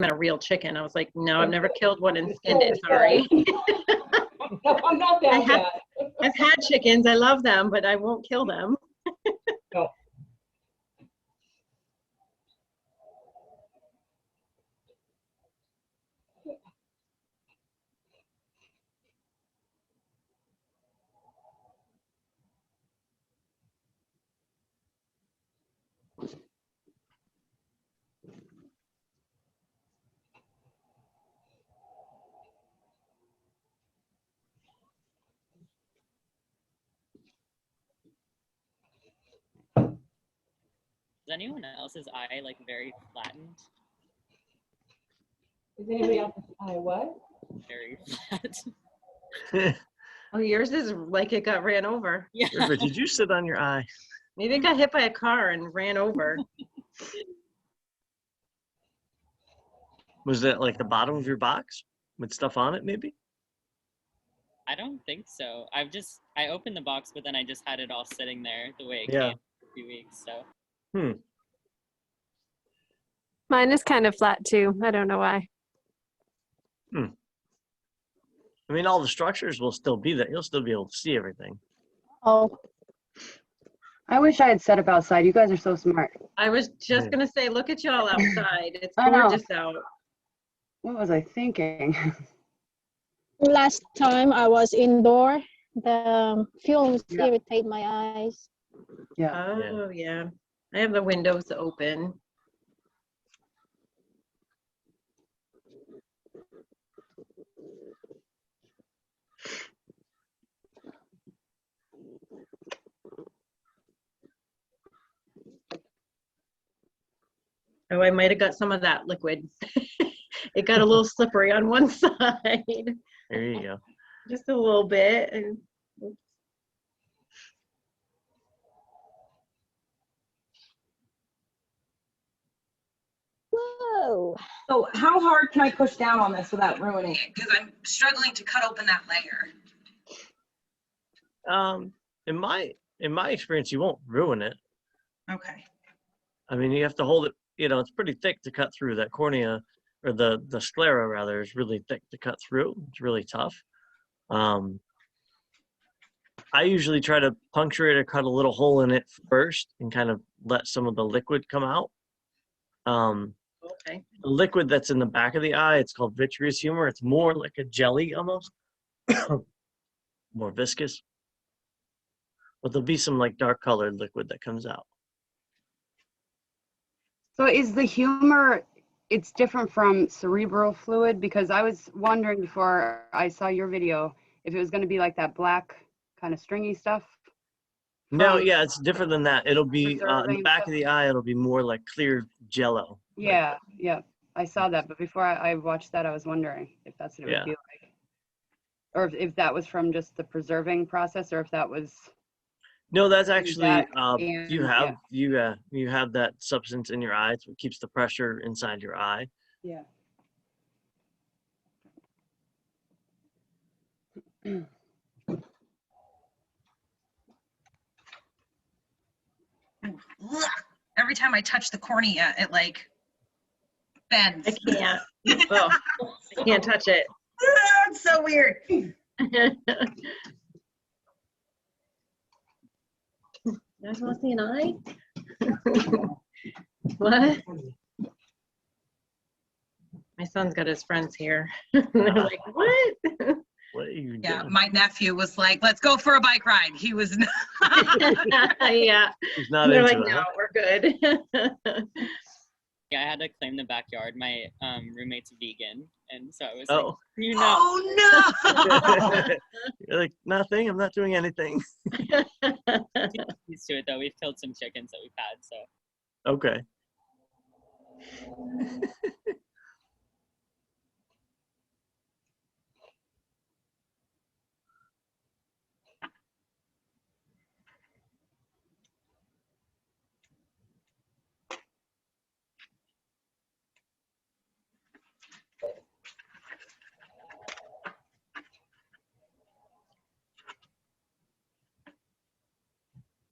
meant a real chicken. I was like, no, I've never killed one and skinned it. Sorry. No, I'm not that bad. I've had chickens. I love them, but I won't kill them. No. Is anyone else's eye like very flattened? Is anybody else's eye what? Very flat. Oh, yours is like it got ran over. Yeah. River, did you sit on your eye? Maybe it got hit by a car and ran over. Was that like the bottom of your box with stuff on it, maybe? I don't think so. I opened the box, but then I just had it all sitting there the way it Yeah. came for a few weeks. So Mine is kind of flat too. I don't know why. I mean, all the structures will still be there. You'll still be able to see everything. Oh, I wish I had set up outside. You guys are so smart. I was just gonna say, look at y'all outside. It's I know. gorgeous out. What was I thinking? Last time I was indoor, the fumes Yeah. irritate my eyes. Yeah. Oh yeah. I have the windows open. Oh, I might have got some of that liquid. It got a little slippery on one side. There you go. Just a little bit. And Whoa. So how hard can I push down on this without ruining it? because I'm struggling to cut open that layer. In my experience, you won't ruin it. Okay. I mean, you have to hold it. You know, it's pretty thick to cut through. That cornea, or the sclera rather, is really thick to cut through. It's really tough. I usually try to puncture it or cut a little hole in it first and kind of let some of the liquid come out. Okay. The liquid that's in the back of the eye, it's called vitreous humor. It's more like a jelly almost, more viscous. But there'll be some like dark colored liquid that comes out. So is the humor, it's different from cerebral fluid? Because I was wondering before I saw your video if it was going to be like that black kind of stringy stuff. No, from yeah, it's different than that. It'll be in the preserving back stuff? of the eye. It'll be more like clear jello. Yeah, yeah, I saw that. But before I watched that, I was wondering if that's what it Yeah. would be like. Or if that was from just the preserving process, or if that was, No, that's actually that you and- you have that substance in your eye. It's what keeps the pressure inside your eye. yeah. Every time I touch the cornea, it like bends. I can't. Oh, I can't touch it. It's so weird. You guys want to see an eye? What? My son's got his friends here. They're like, what? What are you Yeah, doing? my nephew was like, let's go for a bike ride. He was Yeah. He's not They're into like, it. no, Huh? we're good. Yeah, I had to claim the backyard. My roommate's vegan, and so I was Oh. like, you know, Oh no. You're like, nothing. I'm not doing anything. used to it though. We've killed some chickens that we've had, so Okay.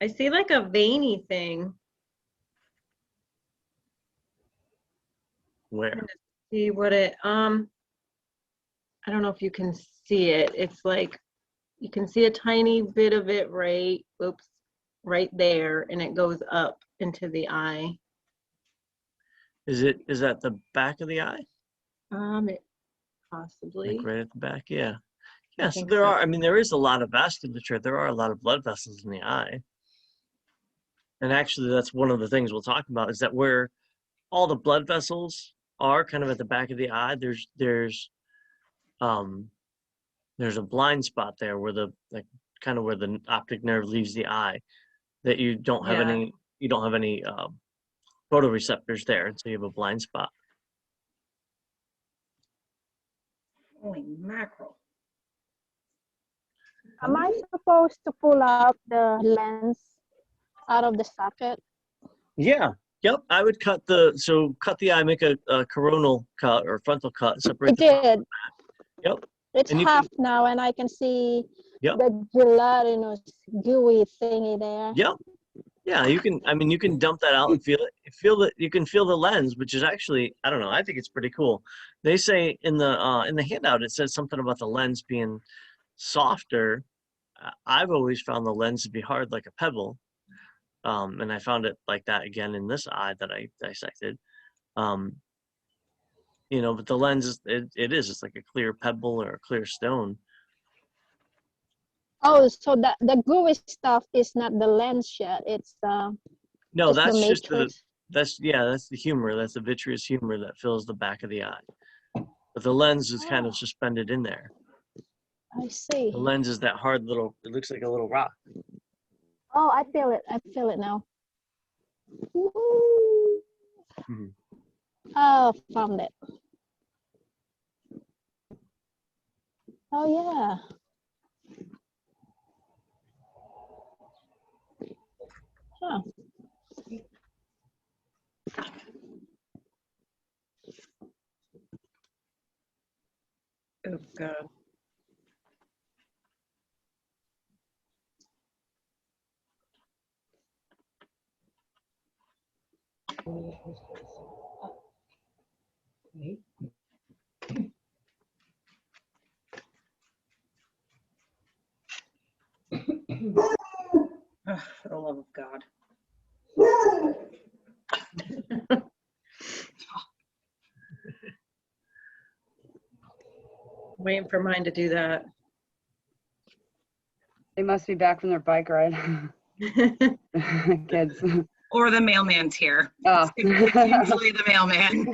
I see like a veiny thing Where? see what it, I don't know if you can see it. It's like, you can see a tiny bit of it right, oops, right there, and it goes up into the eye. Is that the back of the eye? It possibly. Like right at the back? Yeah. Yeah, so think there so. are, I mean, there is a lot of vasculature. There are a lot of blood vessels in the eye. And actually, that's one of the things we'll talk about is that where all the blood vessels are kind of at the back of the eye, there's a blind spot there where like kind of where the optic nerve leaves the eye that you don't have Yeah. any photoreceptors there, and so you have a blind spot. Holy mackerel. Am I supposed to pull out the lens out of the socket? Yeah. Yep. I would cut the eye, make a coronal cut or frontal cut, separate It the front. did. Yep. It's And you half now, and I can see Yep. the gelatinous gooey thingy there. Yep. Yeah, you can dump that out and feel it. You can feel the lens, which is actually, I don't know, I think it's pretty cool. They say in the handout it says something about the lens being softer. I've always found the lens to be hard like a pebble. And I found it like that again in this eye that I dissected. But the lens is it's like a clear pebble or a clear stone. Oh, so the gooey stuff is not the lens yet. It's No, just that's the just matrix. that's the humor. That's the vitreous humor that fills the back of the eye. But the lens is kind of suspended in there. I see. The lens is that hard little, it looks like a little rock. Oh, I feel it. I feel it now. Woo. Mhm. Oh, found it. Oh, yeah. Huh. Oh, God. Ugh, for the love of God. Waiting for mine to do that. They must be back from their bike ride. Kids. Or the mailman's here. Oh. It's usually the mailman.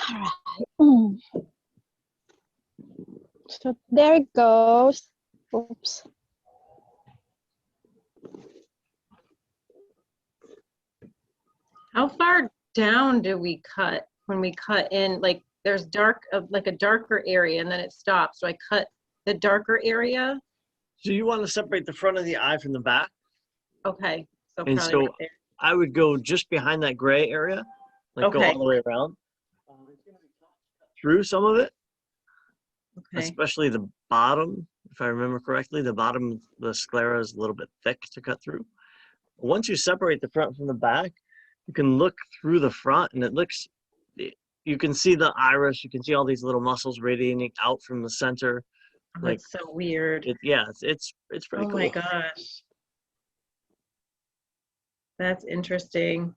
All right. So there it goes. Oops. How far down do we cut when we cut in? Like there's like a darker area and then it stops. So I cut the darker area. So you want to separate the front of the eye from the back? Okay. So And probably so right there. I would go just behind that gray area, like go Okay. all the way around. Through some of it, Okay. especially the bottom, if I remember correctly, the bottom of the sclera is a little bit thick to cut through. Once you separate the front from the back, you can look through the front and you can see the iris, you can see all these little muscles radiating out from the center. Oh, Like that's so weird. it's pretty Oh cool. my gosh. That's interesting.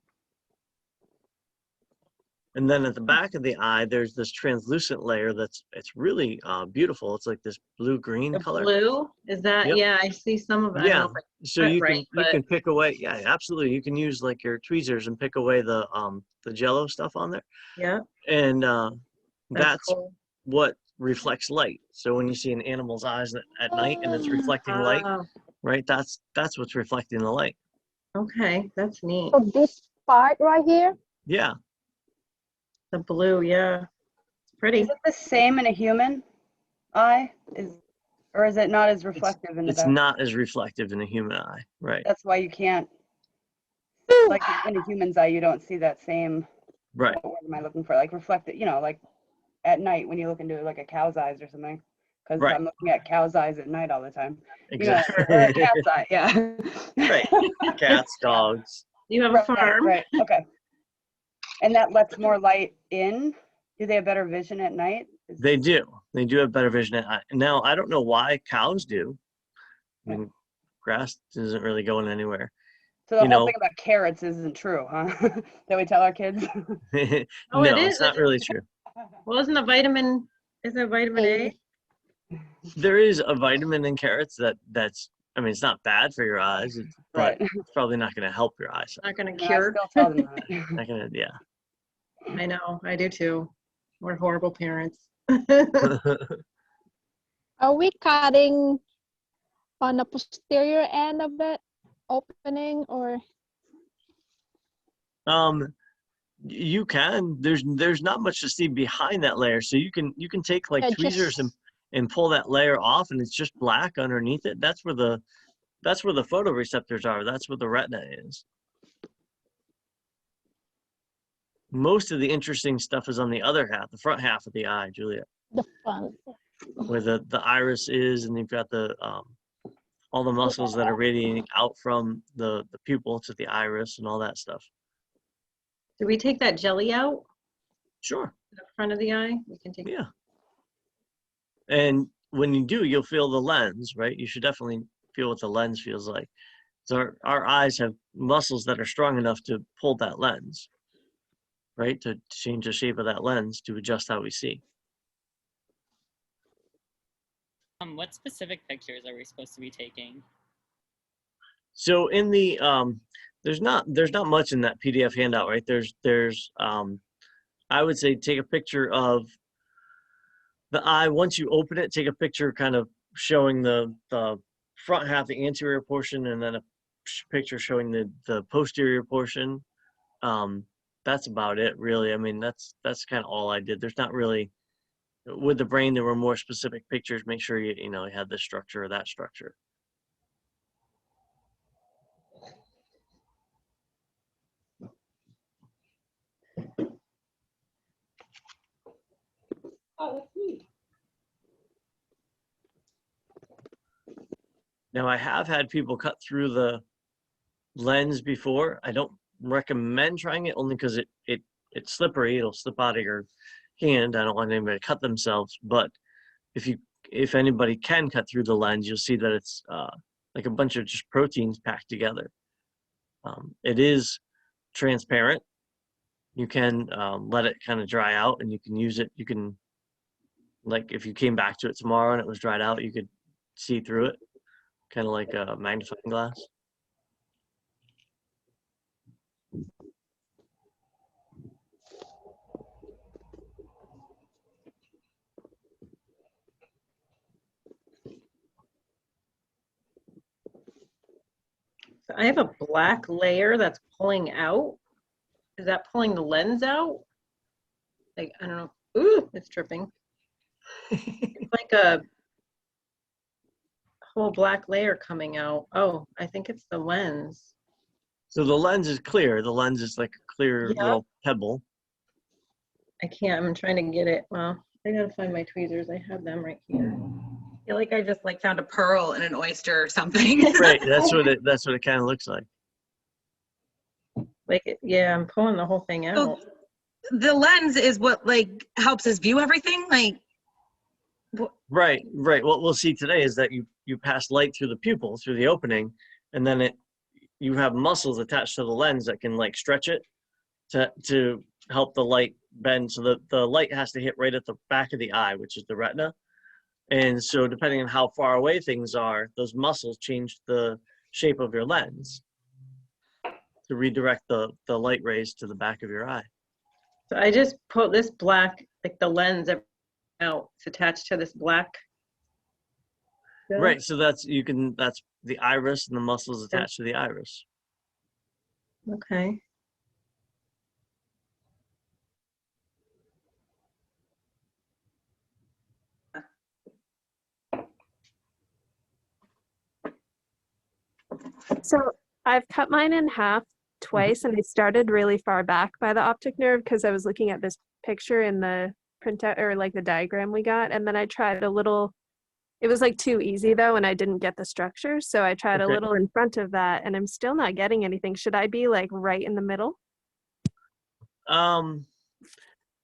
And then at the back of the eye, there's this translucent layer it's really beautiful. It's like this blue-green The color. blue, is that, Yep. yeah, I see some of it. I don't Yeah. know if So cut you right, can pick away. Yeah, absolutely. You can use like your tweezers and pick away the jello stuff on there. yeah, And that's cool. what reflects light. So when you see an animal's eyes at night and it's reflecting light, Ah, right? That's what's reflecting the light. okay, that's neat. So this part right here. Yeah. The blue, yeah. Pretty. Is it the same in a human eye? Or is it not as reflective in the It's back? not as reflective in a human eye, right? That's why you can't, like in a human's eye, you don't see that same, Right. what word am I looking for? Like reflected, like at night when you look into like a cow's eyes or something. Because Right. I'm looking at cow's eyes at night all the time. Exactly. Or a cat's eye, yeah. Right. Cats, dogs. You have a Right, farm. right, okay. And that lets more light in? Do they have better vision at night? They do. They do have better vision at eye. Now, I don't know why cows do. I mean, grass isn't really going anywhere. So the you whole know- thing about carrots isn't true, huh? That we tell our kids? Oh, No, it it's is. not really true. Well, isn't it vitamin A? There is a vitamin in carrots that's, I mean, it's not bad for your eyes, but Right. it's probably not going to help your eyesight. Not gonna No, I cure. still tell them that. Not gonna, yeah. I know, I do too. We're horrible parents. Are we cutting on the posterior end of that opening or? You can. There's not much to see behind that layer, so you can take like Yeah, tweezers just- and pull that layer off, and it's just black underneath it. That's where the photoreceptors are. That's where the retina is. Most of the interesting stuff is on the other half, the front half of the eye, Julia, The front. where the iris is, and you've got the all the muscles that are radiating out from the pupil to the iris and all that stuff. Do we take that jelly out, Sure. the front of the eye? We can take. Yeah. And when you do, you'll feel the lens, right? You should definitely feel what the lens feels like. So our eyes have muscles that are strong enough to pull that lens, right? To change the shape of that lens to adjust how we see. What specific pictures are we supposed to be taking? So in the there's not much in that PDF handout, right? There's I would say take a picture of the eye. Once you open it, take a picture kind of showing the front half, the anterior portion, and then a picture showing the posterior portion. That's about it, really. I mean, that's kind of all I did. There's not really, with the brain, there were more specific pictures. Make sure you had this structure or that structure. Now, I have had people cut through the lens before. I don't recommend trying it only because it's slippery. It'll slip out of your hand. I don't want anybody to cut themselves. But if anybody can cut through the lens, you'll see that it's like a bunch of just proteins packed together. It is transparent. You can let it kind of dry out, and you can use it. You can, like, if you came back to it tomorrow and it was dried out, you could see through it, kind of like a magnifying glass. So I have a black layer that's pulling out. Is that pulling the lens out? Like, I don't know. Ooh, it's tripping. It's like a whole black layer coming out. Oh, I think it's the lens. So the lens is clear. The lens is like a clear Yeah. little pebble. I can't, I'm trying to get it. Well, I gotta find my tweezers. I have them right here. I feel like I just like found a pearl in an oyster or something. Right. That's what it kind of looks like. Like, yeah, I'm pulling the whole thing So out. the lens is what like helps us view everything. Like, Right. What we'll see today is that you pass light through the pupil, through the opening, and then you have muscles attached to the lens that can like stretch it to help the light bend. So the light has to hit right at the back of the eye, which is the retina. And so depending on how far away things are, those muscles change the shape of your lens to redirect the light rays to the back of your eye. So I just put this black, like the lens out. It's attached to this black. film. Right. So that's the iris and the muscles attached to the iris. Okay. So I've cut mine in half twice, and I started really far back by the optic nerve because I was looking at this picture in the printout or like the diagram we got, and then I tried a little. It was like too easy though, and I didn't get the structure, so I tried a Okay. little in front of that, and I'm still not getting anything. Should I be like right in the middle?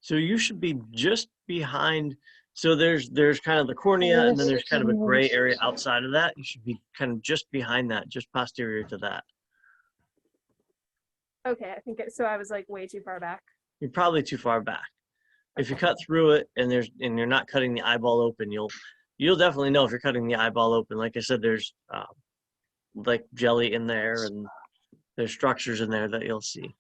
So you should be just behind. So there's kind of the cornea, and then there's kind of a gray area outside of that. You should be kind of just behind that, just posterior to that. Okay, I think so. I was like way too far back. You're probably too far back. If you cut through it and you're not cutting the eyeball open, you'll definitely know if you're cutting the eyeball open. Like I said, there's like jelly in there, and there's structures in there that you'll see.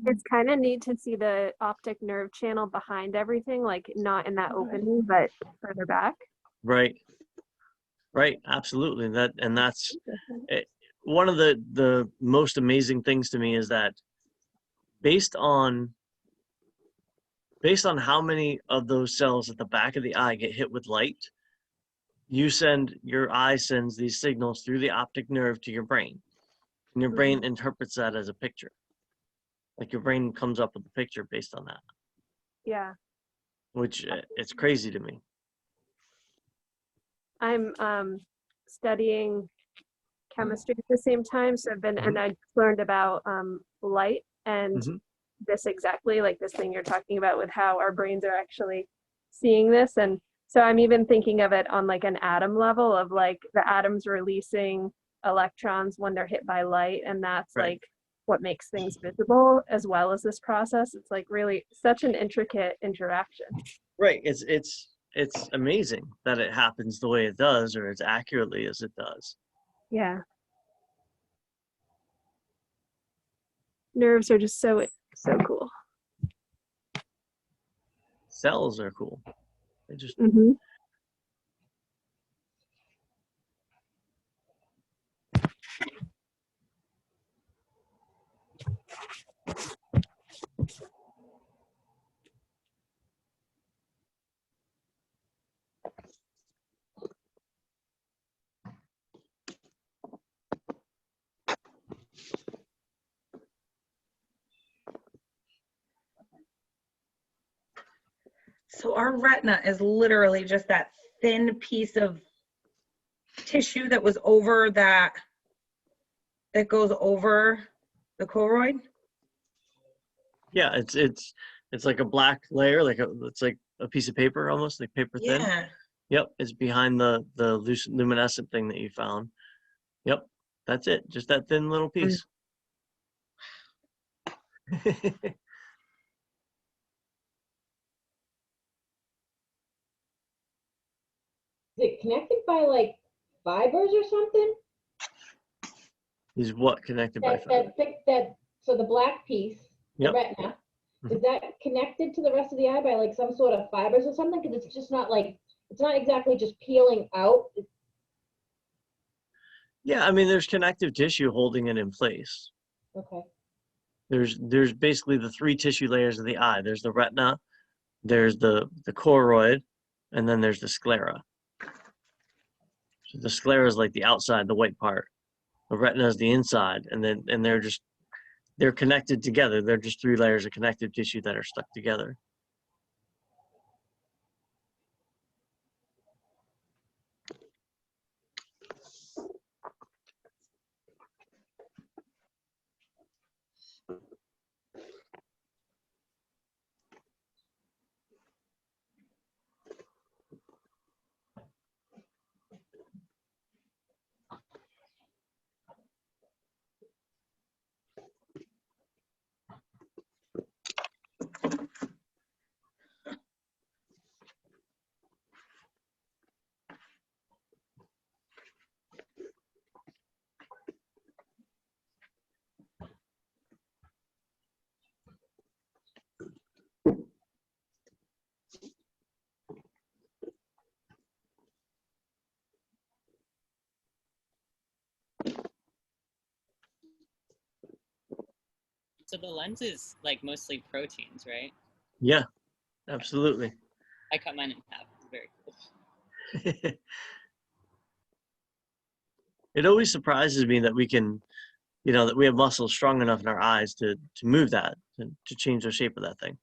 It's kind of neat to see the optic nerve channel behind everything, like not in that opening, but further back. Right. Right. Absolutely. That's it. One of the most amazing things to me is that based on how many of those cells at the back of the eye get hit with light, your eye sends these signals through the optic nerve to your brain, and your brain interprets that as a picture. Like your brain comes up with a picture based on that, Yeah. which it's crazy to me. I'm studying chemistry at the same time, so and I learned about light and this exactly, like this thing you're talking about with how our brains are actually seeing this. And so I'm even thinking of it on like an atom level of like the atoms releasing electrons when they're hit by light, and that's Right. like what makes things visible as well as this process. It's like really such an intricate interaction. Right. It's amazing that it happens the way it does, or as accurately as it does. Yeah. Nerves are just so cool. Cells are cool. They just So our retina is literally just that thin piece of tissue that was over that goes over the choroid. Yeah, it's like a black layer, it's like a piece of paper, almost like paper thin. Yeah. Yep, it's behind the luminescent thing that you found. Yep, that's it. Just that thin little piece. Is it connected by like fibers or something? Is what connected by fibers? So the black piece, Yep. the retina, is that connected to the rest of the eye by like some sort of fibers or something? Because it's just not like, it's not exactly just peeling out. Yeah, I mean, there's connective tissue holding it in place. Okay. There's basically the three tissue layers of the eye. There's the retina, there's the choroid, and then there's the sclera. So the sclera is like the outside, the white part. The retina is the inside, and they're connected together. They're just three layers of connective tissue that are stuck together. So the lens is like mostly proteins, right? Yeah, absolutely. I cut mine in half. It's very cool. It always surprises me that we can, that we have muscles strong enough in our eyes to move that, to change the shape of that thing.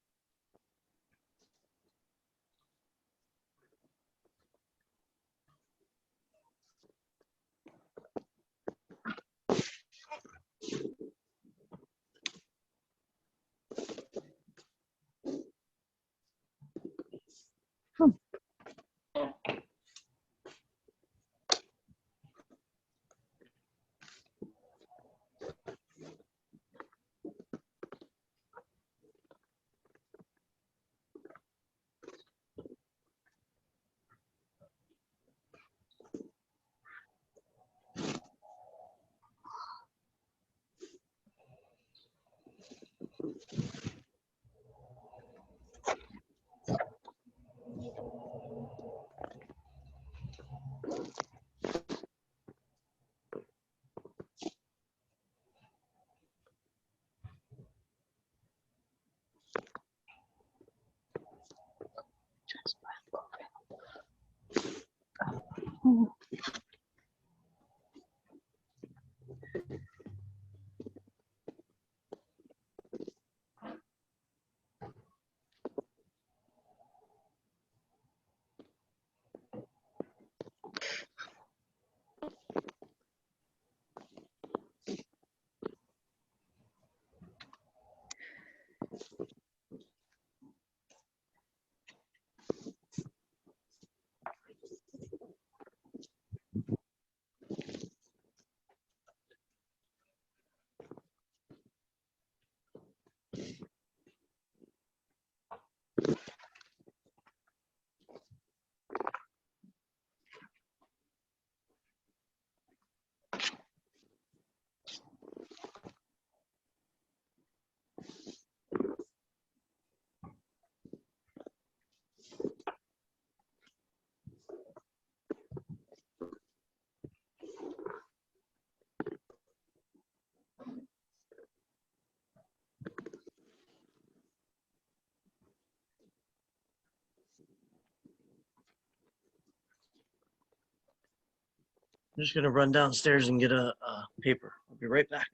I'm just gonna run downstairs and get a paper. I'll be right back.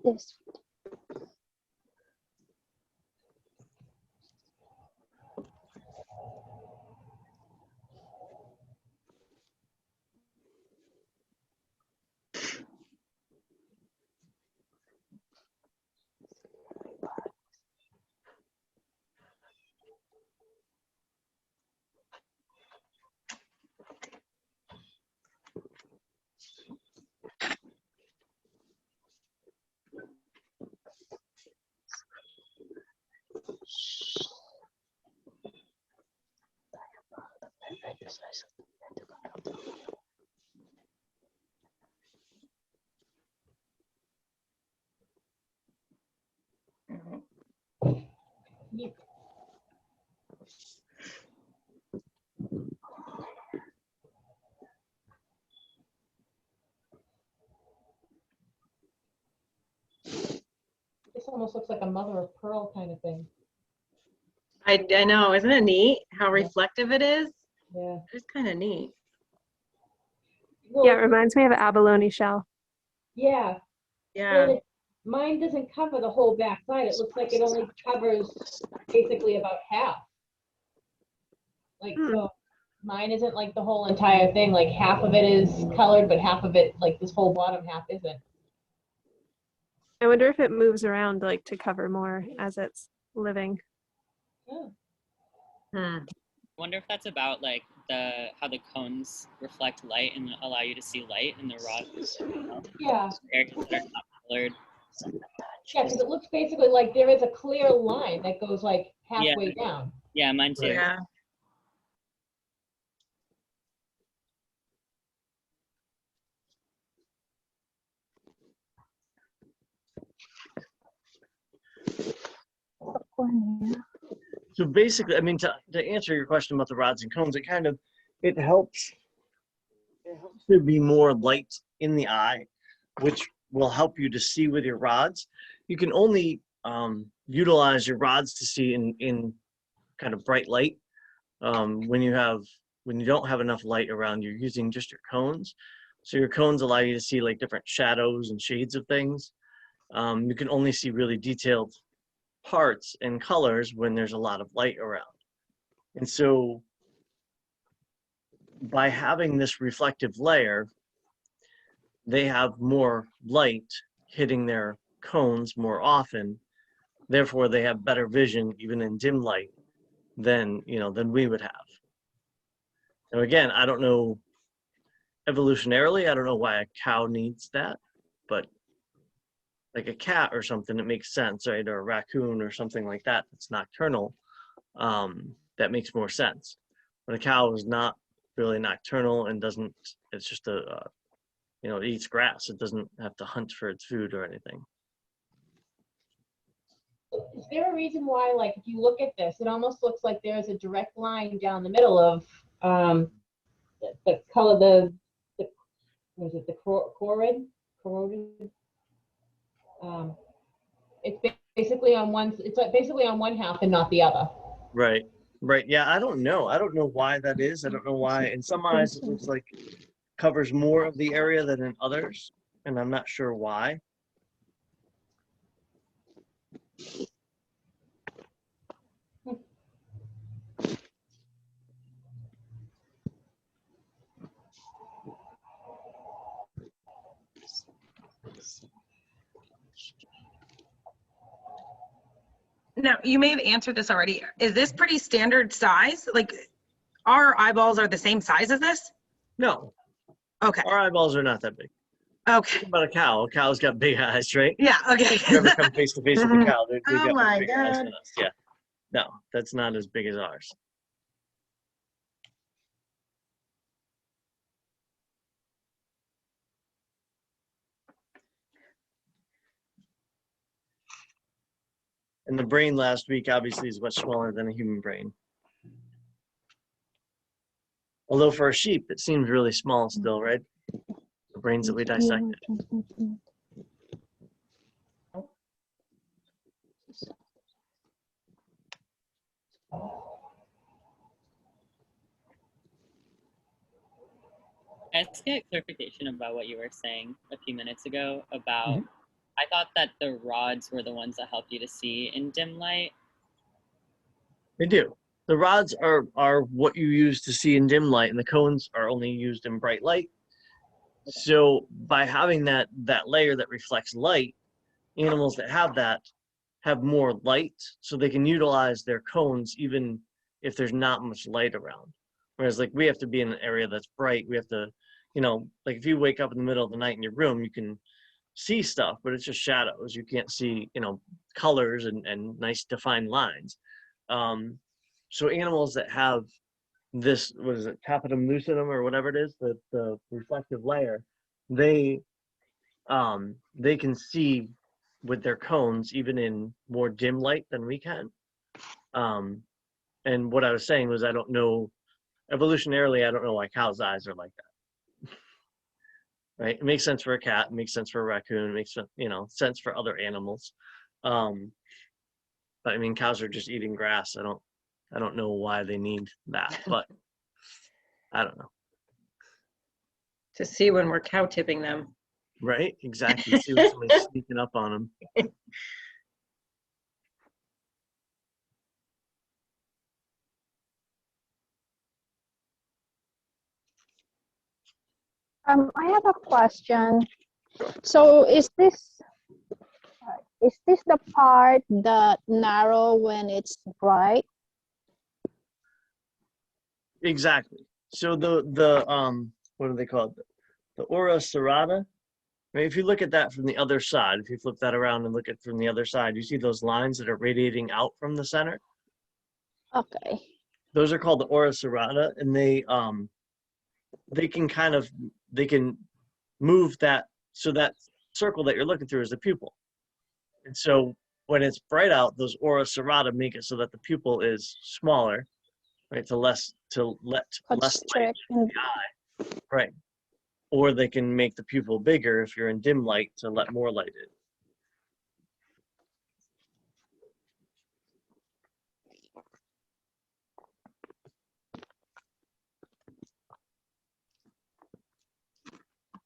This. This almost looks like a mother of pearl kind of thing. I know, isn't it neat how Yeah. reflective it is? Yeah. It's kind of neat. Well, Yeah, it reminds me of an abalone shell. yeah. Yeah. Well, mine doesn't cover the whole back side. It looks like it only covers basically about half. Like, so mine isn't like the whole entire thing. Like half of it is colored, but half of it, like this whole bottom half isn't. I wonder if it moves around like to cover more as it's living. Yeah. Hmm. Wonder if that's about like how the cones reflect light and allow you to see light in the rod. Yeah. Characters that are not colored. Yeah, because it looks basically like there is a clear line that goes like halfway down. Yeah, mine too. Yeah. California. So basically, I mean, to answer your question about the rods and cones, it helps there be more light in the eye, which will help you to see with your rods. You can only utilize your rods to see in kind of bright light. When you don't have enough light around, you're using just your cones. So your cones allow you to see like different shadows and shades of things. You can only see really detailed parts and colors when there's a lot of light around. And so by having this reflective layer, they have more light hitting their cones more often. Therefore, they have better vision even in dim light than we would have. So again, I don't know evolutionarily, I don't know why a cow needs that, but like a cat or something, it makes sense, right? Or a raccoon or something like that that's nocturnal, that makes more sense. But a cow is not really nocturnal and it's just it eats grass. It doesn't have to hunt for its food or anything. Is there a reason why, like, if you look at this, it almost looks like there's a direct line down the middle of the color, was it the corroded? It's basically on one half and not the other. Right. Yeah, I don't know why that is. I don't know why. In some eyes, it looks like covers more of the area than in others, and I'm not sure why. Now, you may have answered this already. Is this pretty standard size? Like, our eyeballs are the same size as this? No, Okay. our eyeballs are not that big. Okay. Think about a cow. A cow's got big eyes, right? Yeah. Okay. If you ever come face to face with a cow, they've Oh got my bigger eyes God. than us. Yeah. No, that's not as big as ours. And the brain last week obviously is much smaller than a human brain. Although for a sheep, it seems really small still, right? The brains that we dissected. Let's get clarification about what you were saying a few minutes ago about, Mhm. I thought that the rods were the ones that help you to see in dim light. They do. The rods are what you use to see in dim light, and the cones are only used in bright light. So by having that layer that reflects light, animals that have that have more light, so they can utilize their cones even if there's not much light around. Whereas like we have to be in an area that's bright. We have to, like if you wake up in the middle of the night in your room, you can see stuff, but it's just shadows. You can't see, colors and nice defined lines. So animals that have this, what is it, tapetum lucidum or whatever it is, the reflective layer, they can see with their cones even in more dim light than we can. And what I was saying was, I don't know, evolutionarily, I don't know why cows' eyes are like that. Right? It makes sense for a cat, it makes sense for a raccoon, it makes sense for other animals. But I mean, cows are just eating grass. I don't know why they need that, but I don't know. To see when we're cow tipping them. Right? Exactly. See when somebody's sneaking up on them. I have a question. So is this the part that narrow when it's bright? Exactly. So the what are they called? The ora serrata. Right? If you look at that from the other side, if you flip that around and look at it from the other side, you see those lines that are radiating out from the center. Okay. Those are called the ora serrata, and they can move that, so that circle that you're looking through is the pupil. And so when it's bright out, those ora serrata make it so that the pupil is smaller, right? To let less light Constrict and the eye, right? Or they can make the pupil bigger if you're in dim light to let more light in.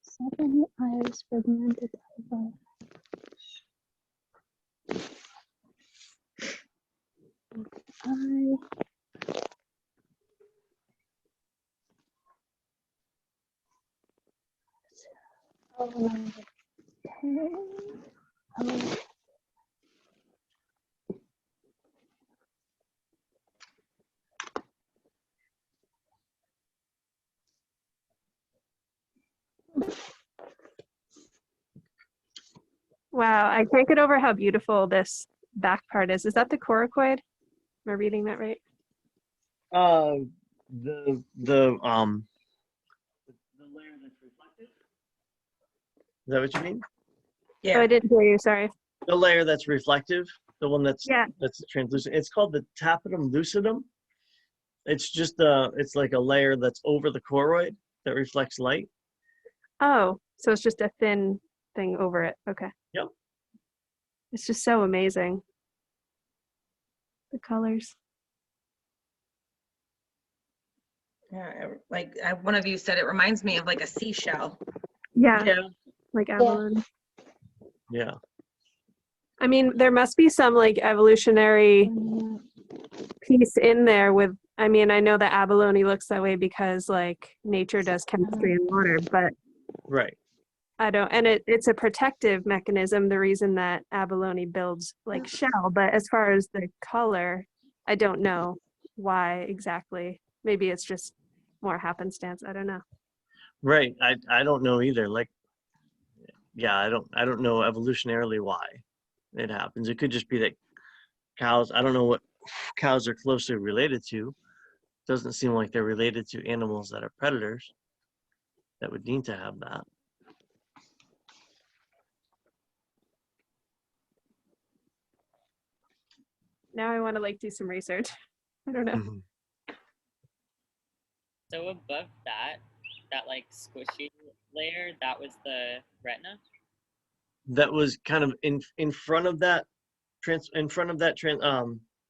seven iris pigmented eyeball. Eye. Oh, number 10. Oh. Wow, I can't get over how beautiful this back part is. Is that the coracoid? Am I reading that right? The layer that's reflective. Is that what you mean? Oh, Yeah. I didn't hear you, sorry. The layer that's reflective, the one that's Yeah. translucent. It's called the tapetum lucidum. It's just it's like a layer that's over the choroid that reflects light. Oh, so it's just a thin thing over it. Okay. Yep. It's just so amazing. The colors. Yeah, like one of you said, it reminds me of like a seashell. Yeah, Yeah. like abalone. Yeah. I mean, there must be some like evolutionary piece in there with, I mean, I know that abalone looks that way because like nature does chemistry in water, but Right. I don't, and it's a protective mechanism, the reason that abalone builds like shell, but as far as the color, I don't know why exactly. Maybe it's just more happenstance. I don't know. Right. I don't know either. Like, yeah, I don't know evolutionarily why it happens. It could just be that cows, I don't know what cows are closely related to. Doesn't seem like they're related to animals that are predators that would need to have that. Now I want to like do some research. I don't know. Mhm. So above that like squishy layer, that was the retina. That was kind of in front of that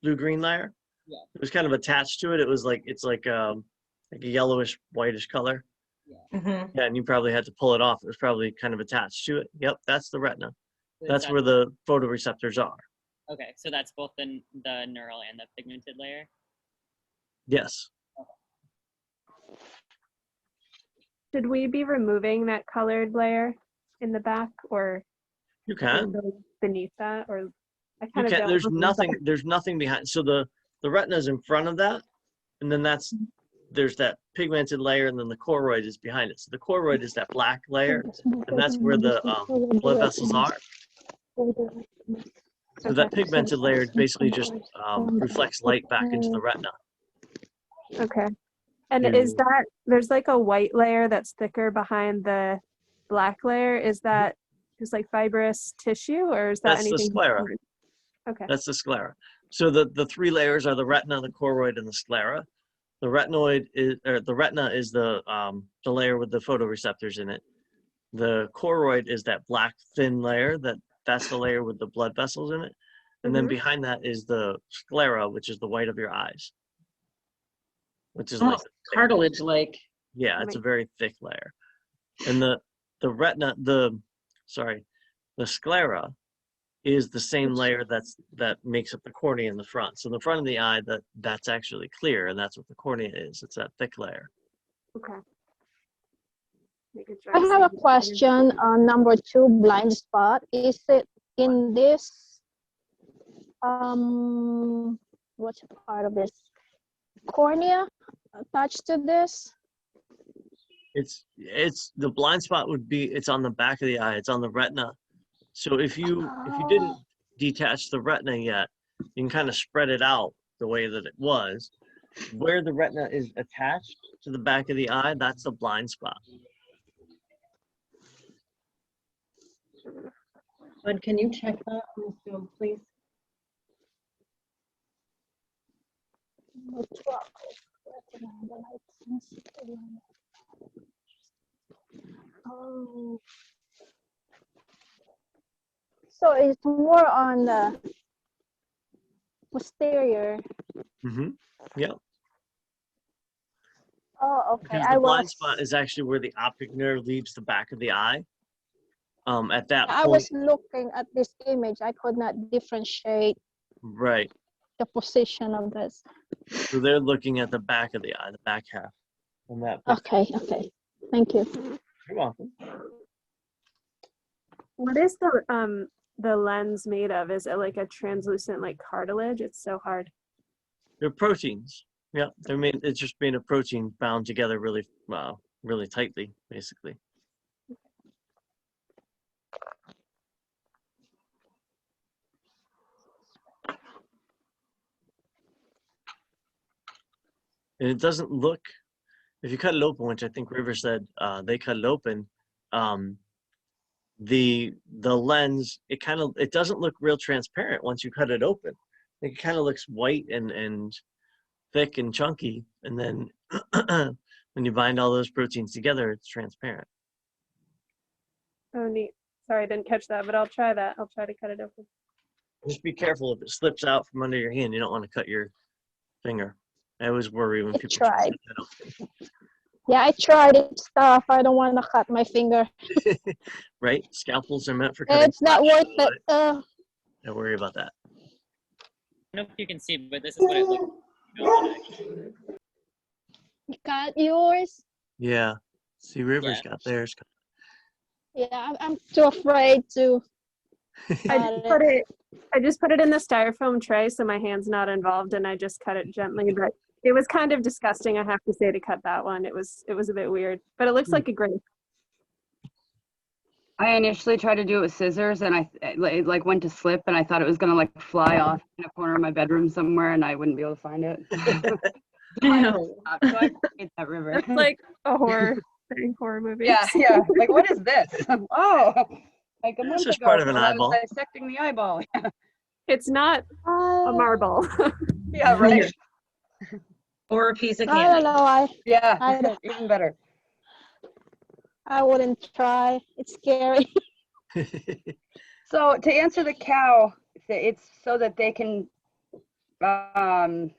blue green layer. Yeah. It was kind of attached to it. It was like it's like a yellowish whitish color. Mm-hmm. Yeah, and you probably had to pull it off. It was probably kind of attached to it. Yep, that's the retina. So is That's that- where the photoreceptors are. Okay, so that's both the neural and the pigmented layer. Yes. Should we be removing that colored layer in the back, or You can can. it go beneath that? Or I You kind of can. don't. There's remember. nothing behind. So the retina's in front of that, and then there's that pigmented layer, and then the choroid is behind it. So the choroid is that black layer, and that's where the blood vessels are. So that pigmented layer basically just reflects light back into the retina. Okay. And You- is that, there's like a white layer that's thicker behind the black layer? Is that just like fibrous tissue, or is that That's the anything? sclera. different? Okay. That's the sclera. So the three layers are the retina, the choroid, and the sclera. The retina is the layer with the photoreceptors in it. The choroid is that black thin layer that's the layer with the blood vessels in it. And then Mhm. behind that is the sclera, which is the white of your eyes. Which is Almost like cartilage-like. yeah, it's a very thick layer. And the retina, the sclera is the same layer that makes up the cornea in the front. So the front of the eye, that's actually clear, and that's what the cornea is. It's that thick layer. Okay. Making sure I I'm have a seeing it. question on number 2, blind spot. Is it in this, what's part of this? Cornea attached to this? It's the blind spot would be, it's on the back of the eye. It's on the retina. So if you didn't detach the retina yet, you can kind of spread it out the way that it was. Where the retina is attached to the back of the eye, that's the blind spot. Bud, can you check that on the stove, please? No truck. Retina, the light sensitive. Oh. So it's more on the posterior. Mm-hmm. Yeah. Oh, okay. Because I the blind was spot is actually where the optic nerve leaves the back of the eye. At that I point, was looking at this image. I could not differentiate right. the position of this. So they're looking at the back of the eye, the back half. On that picture. Okay, okay. Thank you. You're welcome. What is the lens made of? Is it like a translucent like cartilage? It's so hard. They're proteins. Yeah, they're made. It's just made of protein bound together really, really tightly, basically. And it doesn't look. If you cut it open, which I think River said they cut it open, the lens it doesn't look real transparent once you cut it open. It kind of looks white and thick and chunky, and then when you bind all those proteins together, it's transparent. Oh, neat. Sorry, I didn't catch that, but I'll try that. I'll try to cut it open. Just be careful if it slips out from under your hand. You don't want to cut your finger. I always worry when I people try tried. to cut that Yeah, I tried it stuff. I don't want to cut my finger. open. Right? Scalpels are meant for cutting. It's not flesh, worth it. Don't worry about that. I don't know if you can see, but this is what it looks like. You cut yours? Yeah. See, River's Yeah. got theirs. Yeah, I'm too afraid to. I just put it in the styrofoam tray so my hand's not involved, and I just cut it gently. But it was kind of disgusting, I have to say, to cut that one. It was a bit weird, but it looks like a grape. I initially tried to do it with scissors, and it like went to slip, and I thought it was gonna like fly off in a corner of my bedroom somewhere, and I wouldn't be able to find it. So I appreciate that, River. It's like a horror movie. Yeah. Like, what is this? Oh, like a month This is ago, part of an while I eyeball. was dissecting the eyeball. It's not a marble. Yeah, right. Or a piece of I don't candy. know. I Yeah, even better. wouldn't try. It's scary. So to answer the cow, it's so that they can, oh,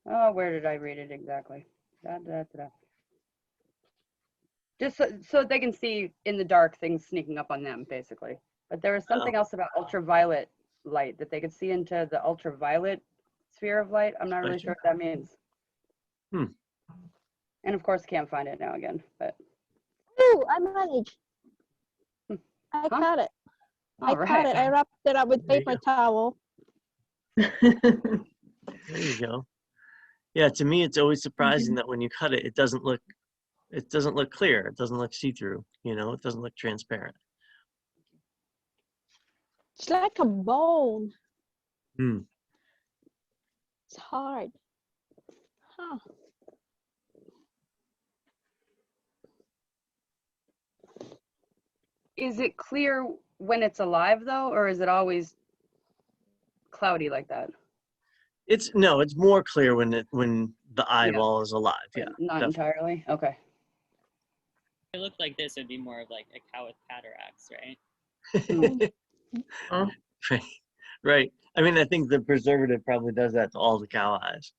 where did I read it exactly? Just so they can see in the dark things sneaking up on them, basically. But there was something else about ultraviolet light, that they could see into the ultraviolet sphere of light. I'm not really sure what that means. And of course, can't find it now again, but. Ooh, I managed. I cut it. I cut it. I wrapped it up with There you paper towel. There you go. Yeah, to me, it's always surprising that when you cut it, it doesn't look clear. It doesn't look see-through. You know, it doesn't look transparent. It's like a bone. Hmm. It's hard. Huh. Is it clear when it's alive though, or is it always cloudy like that? It's more clear when the eyeball is alive. Yeah. Not entirely. Okay. If it looked like this, it'd be more of like a cow with cataracts, right? Right. Right. I mean, I think the preservative probably does that to all the cow eyes.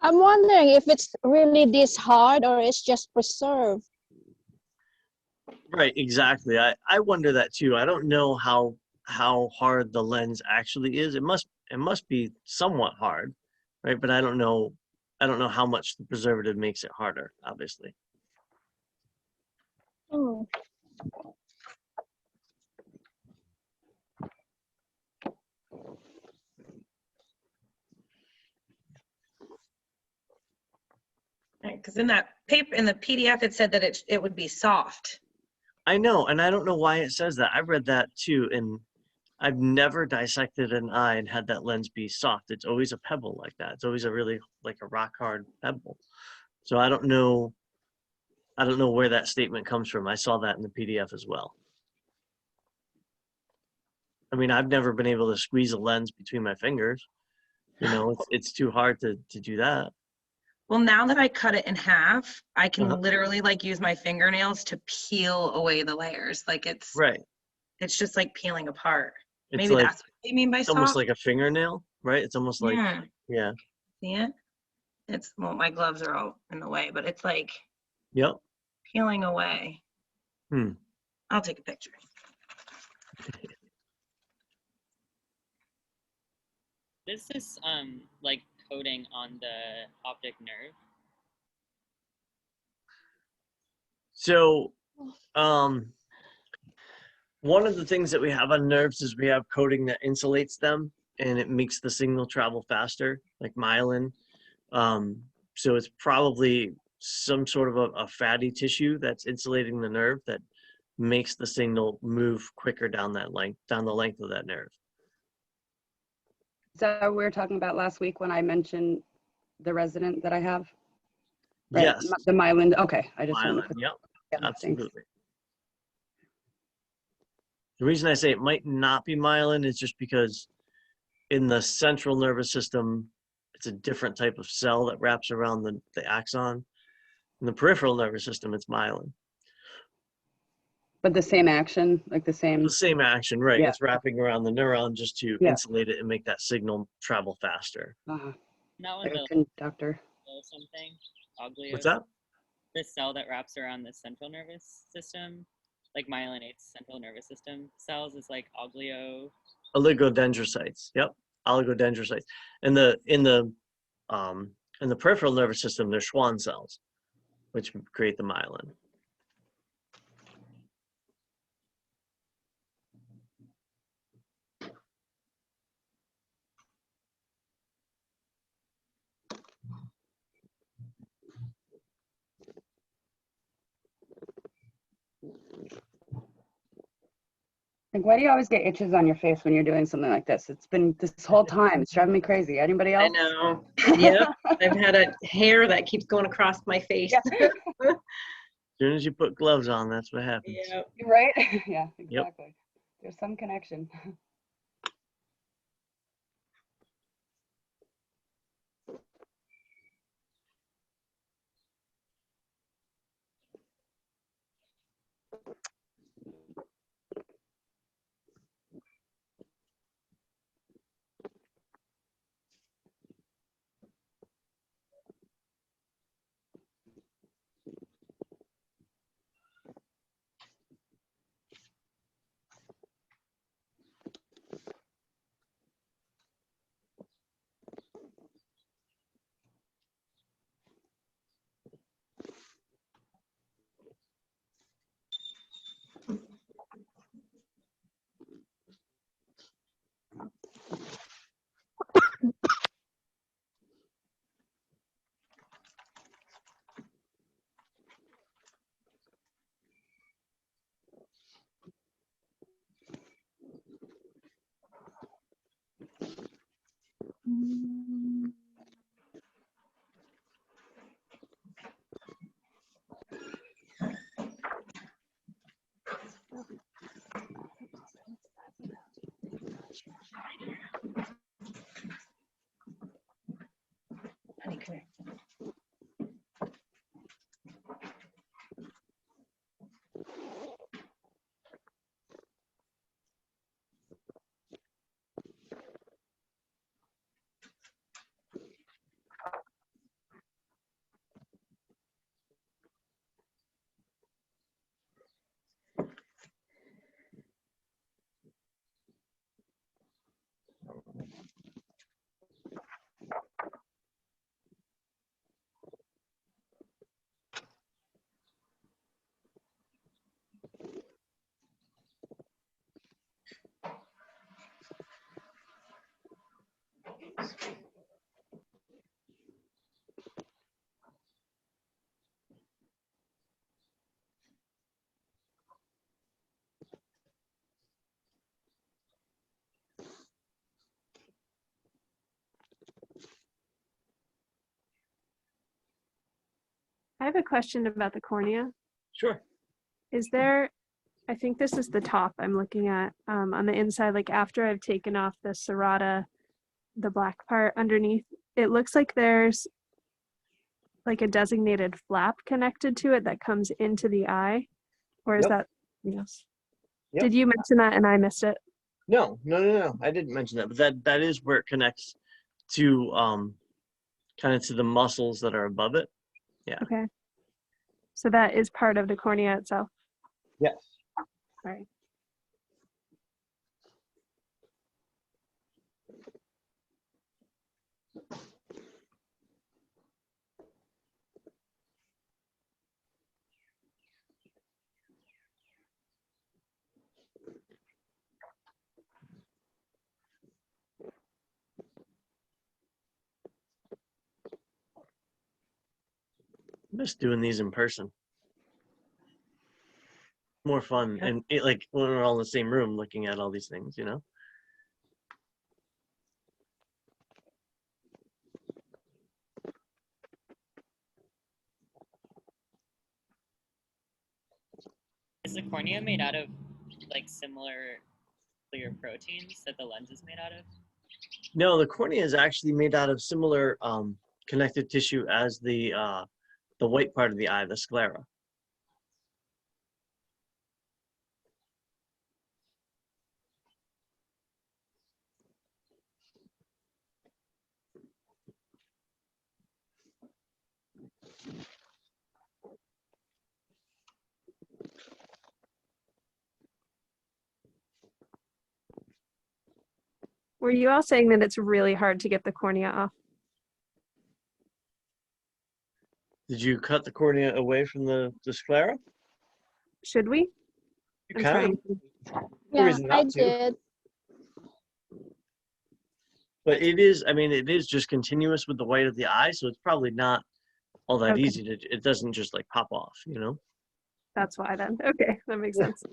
I'm wondering if it's really this hard or it's just preserved. Right, exactly. I wonder that too. I don't know how hard the lens actually is. It must be somewhat hard, right? But I don't know how much the preservative makes it harder, obviously. Oh. because in that paper, in the PDF, it said that it would be soft. I know, and I don't know why it says that. I've read that too, and I've never dissected an eye and had that lens be soft. It's always a pebble like that. It's always a really like a rock hard pebble. So I don't know where that statement comes from. I saw that in the PDF as well. I mean, I've never been able to squeeze a lens between my fingers. You know, it's too hard to do that. Well, now that I cut it in half, I can Uh-huh. literally like use my fingernails to peel away the layers. Like it's Right. just like peeling apart. It's Maybe like, that's what they mean by it's almost soft. like a fingernail, right? It's almost like, Yeah. yeah. See it? It's, well, my gloves are all in the way, but it's like Yep. peeling away. Hmm. I'll take a picture. This is like coating on the optic nerve. So, one of the things that we have on nerves is we have coating that insulates them and it makes the signal travel faster, like myelin. So it's probably some sort of a fatty tissue that's insulating the nerve that makes the signal move quicker down the length of that nerve. Is that what we were talking about last week when I mentioned the resident that I have? Right, Yes, The myelin, okay, I just wanted to myelin. put Yep, together. Thanks. absolutely. The reason I say it might not be myelin is just because in the central nervous system, it's a different type of cell that wraps around the axon. In the peripheral nervous system, it's myelin. But the same action, like the same, The same action, right? Yeah. It's wrapping around the neuron just to Yeah. insulate it and make that signal travel faster. Not like one a of conductor. the something. Oglio. What's that? The cell that wraps around the central nervous system, like myelinates central nervous system cells, is like oglio. Oligodendrocytes. Yep, oligodendrocytes. In the peripheral nervous system, they're Schwann cells, which create the myelin. Like, why do you always get itches on your face when you're doing something like this? It's been this whole time. It's driving me crazy. Anybody I else? know. Yep. I've had a hair that keeps going across my face. Yeah. As soon as you put gloves on, that's what happens. Yep. Right? Yeah, exactly. There's some connection. Honey, come here. I have a question about the cornea. Sure. Is there, I think this is the top I'm looking at, on the inside, like after I've taken off the serrata, the black part underneath, it looks like there's like a designated flap connected to it that comes into the eye, or is Yep. that, yes? Yep. Did you mention that and I missed it? No. I didn't mention that, but that is where it connects to kind of to the muscles that are above it. Okay. So that is part of the cornea itself. Yes. All right. I'm just doing these in person. More fun, Yeah. and it, like when we're all in the same room looking at all these things, you know. Is the cornea made out of like similar clear proteins that the lens is made out of? No, the cornea is actually made out of similar connective tissue as the white part of the eye, the sclera. Were you all saying that it's really hard to get the cornea off? Did you cut the cornea away from the sclera? Should we? You I'm can. trying. No Yeah, reason I not to. did. But it is, I mean, it is just continuous with the white of the eye, so it's probably not all that Okay. easy to, it doesn't just like pop off, you know? That's why then. Okay, that makes Yeah. sense.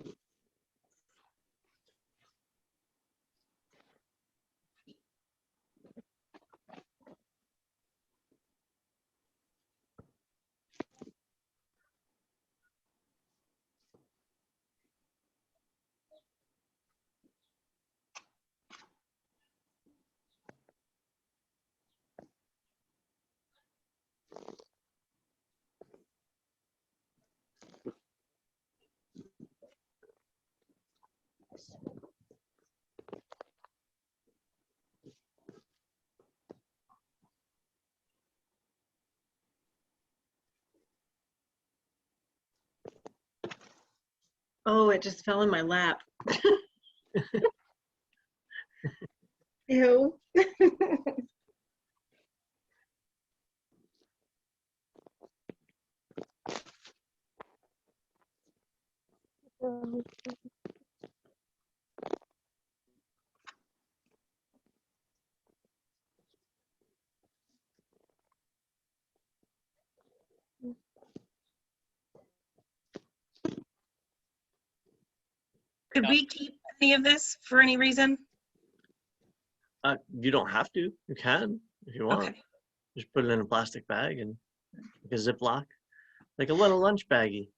Oh, it just fell in my lap. Ew. Could we keep any of this for any reason? You don't have to. You can if you want. Okay. Just put it in a plastic bag and like a Ziploc, like a little lunch baggie.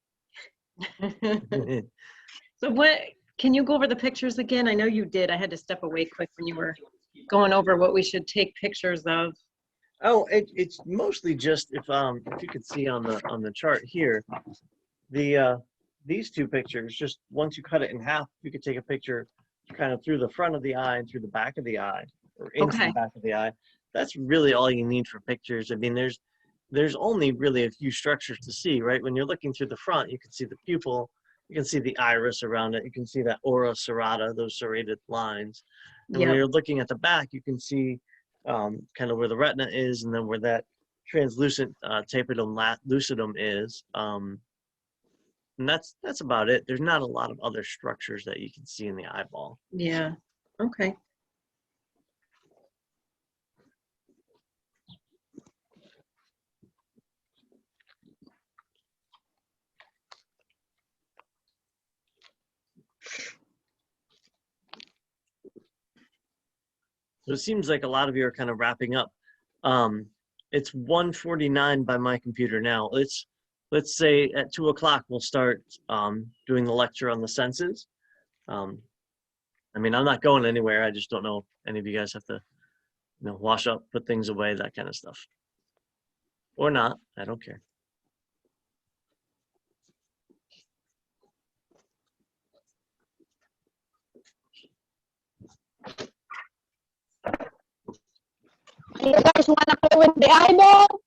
So what, can you go over the pictures again? I know you did. I had to step away quick when you were going over what we should take pictures of. Oh, it's mostly just if you could see on the chart here, these two pictures, just once you cut it in half, you could take a picture kind of through the front of the eye and through the back of the eye or into Okay. the back of the eye. That's really all you need for pictures. I mean, there's only really a few structures to see, right? When you're looking through the front, you can see the pupil, you can see the iris around it, you can see that ora serrata, those serrated lines. And when Yep. you're looking at the back, you can see kind of where the retina is and then where that translucent tapetum lucidum is. And that's about it. There's not a lot of other structures that you can see in the eyeball. Yeah. Okay. So it seems like a lot of you are kind of wrapping up. It's 1:49 by my computer now. let's say at 2 o'clock, we'll start doing the lecture on the senses. I mean, I'm not going anywhere. I just don't know if any of you guys have to, wash up, put things away, that kind of stuff. Or not, I don't care. You guys wanna play with the eyeball?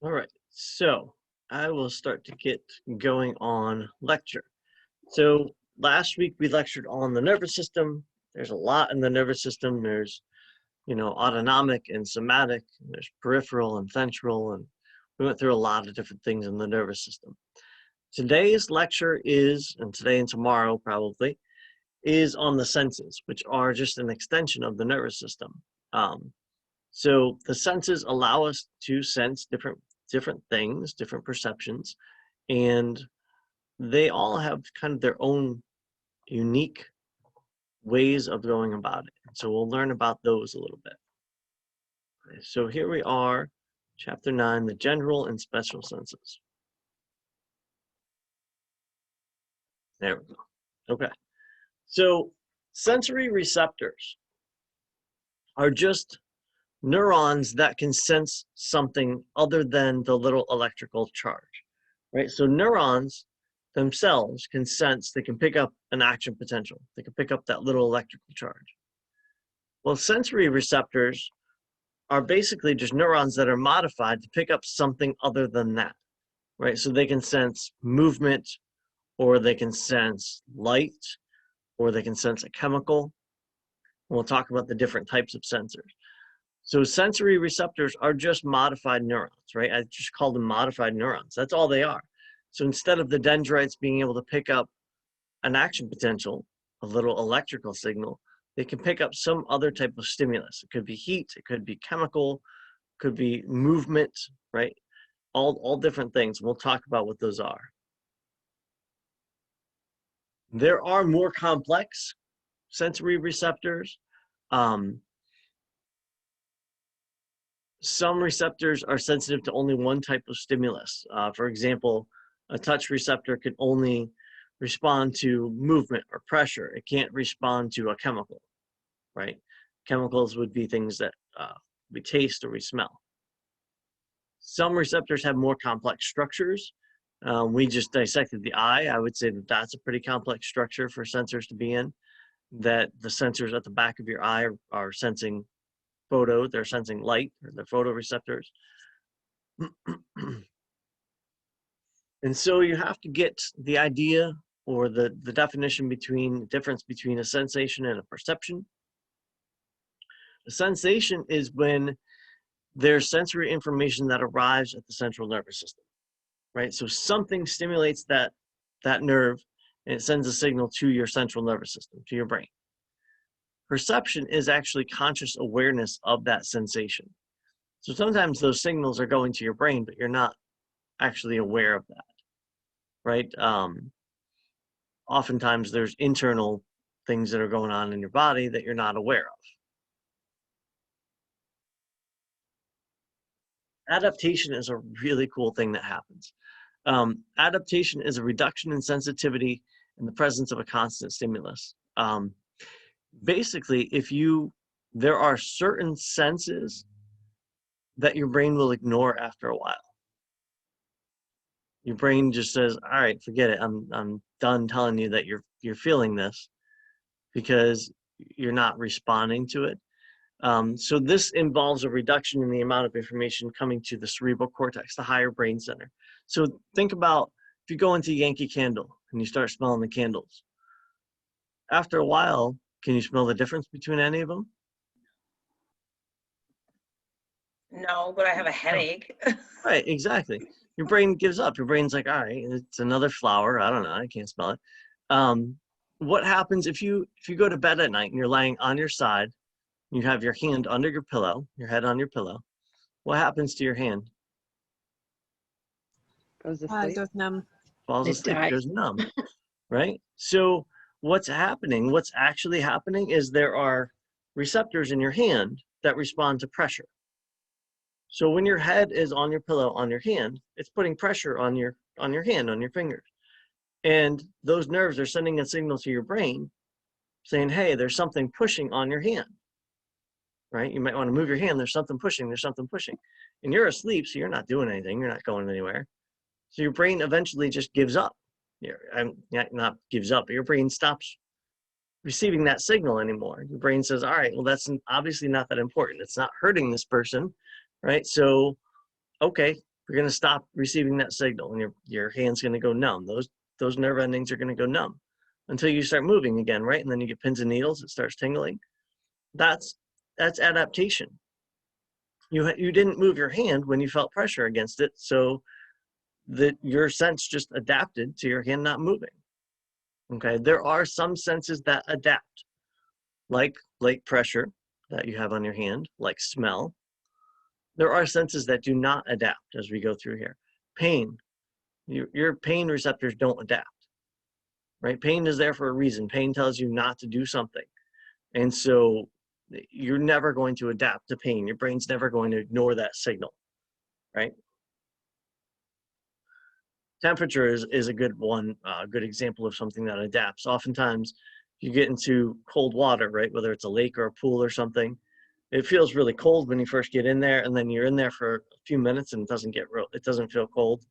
All right, so I will start to get going on lecture. So last week we lectured on the nervous system. There's a lot in the nervous system. There's, autonomic and somatic. There's peripheral and ventral, and we went through a lot of different things in the nervous system. Today's lecture is, and today and tomorrow probably, is on the senses, which are just an extension of the nervous system. So the senses allow us to sense different things, different perceptions, and they all have kind of their own unique ways of going about it. So we'll learn about those a little bit. Okay, so here we are, chapter 9, the general and special senses. There we go. Okay. So sensory receptors are just neurons that can sense something other than the little electrical charge, right? So neurons themselves can sense, they can pick up an action potential. They can pick up that little electrical charge. Well, sensory receptors are basically just neurons that are modified to pick up something other than that, right? So they can sense movement, or they can sense light, or they can sense a chemical. We'll talk about the different types of sensors. So sensory receptors are just modified neurons, right? I just call them modified neurons. That's all they are. So instead of the dendrites being able to pick up an action potential, a little electrical signal, they can pick up some other type of stimulus. It could be heat, it could be chemical, could be movement, right? All different things. We'll talk about what those are. There are more complex sensory receptors. Some receptors are sensitive to only one type of stimulus. For example, a touch receptor can only respond to movement or pressure. It can't respond to a chemical, right? Chemicals would be things that we taste or we smell. Some receptors have more complex structures. We just dissected the eye. I would say that that's a pretty complex structure for sensors to be in, that the sensors at the back of your eye are sensing photo, they're sensing light, or the photoreceptors. And so you have to get the idea or the definition between the difference between a sensation and a perception. A sensation is when there's sensory information that arrives at the central nervous system, right? So something stimulates that nerve and it sends a signal to your central nervous system, to your brain. Perception is actually conscious awareness of that sensation. So sometimes those signals are going to your brain, but you're not actually aware of that, right? Oftentimes there's internal things that are going on in your body that you're not aware of. Adaptation is a really cool thing that happens. Adaptation is a reduction in sensitivity in the presence of a constant stimulus. Basically, there are certain senses that your brain will ignore after a while. Your brain just says, all right, forget it. I'm done telling you that you're feeling this because you're not responding to it. So this involves a reduction in the amount of information coming to the cerebral cortex, the higher brain center. So think about if you go into Yankee Candle and you start smelling the candles. After a while, can you smell the difference between any of them? No, but I have a headache. Right, exactly. Your brain gives up. Your brain's like, all right, it's another flower. I don't know. I can't smell it. What happens if you go to bed at night and you're lying on your side, you have your hand under your pillow, your head on your pillow? What happens to your hand? Goes to sleep. Goes numb. Falls It asleep, dies. goes numb, right? So what's actually happening is there are receptors in your hand that respond to pressure. So when your head is on your pillow on your hand, it's putting pressure on your hand, on your fingers. And those nerves are sending a signal to your brain saying, hey, there's something pushing on your hand, right? You might want to move your hand. There's something pushing. And you're asleep, so you're not doing anything. You're not going anywhere. So your brain eventually just gives up. Not gives up, but your brain stops receiving that signal anymore. Your brain says, all right, well, that's obviously not that important. It's not hurting this person, right? So, okay, we're going to stop receiving that signal, and your hand's going to go numb. Those nerve endings are going to go numb until you start moving again, right? And then you get pins and needles. It starts tingling. That's adaptation. You didn't move your hand when you felt pressure against it, so your sense just adapted to your hand not moving. Okay, there are some senses that adapt, like pressure that you have on your hand, like smell. There are senses that do not adapt as we go through here. Pain, your pain receptors don't adapt, right? Pain is there for a reason. Pain tells you not to do something. And so you're never going to adapt to pain. Your brain's never going to ignore that signal, right? Temperature is a good one, good example of something that adapts. Oftentimes you get into cold water, right? Whether it's a lake or a pool or something, it feels really cold when you first get in there, and then you're in there for a few minutes and it doesn't feel cold,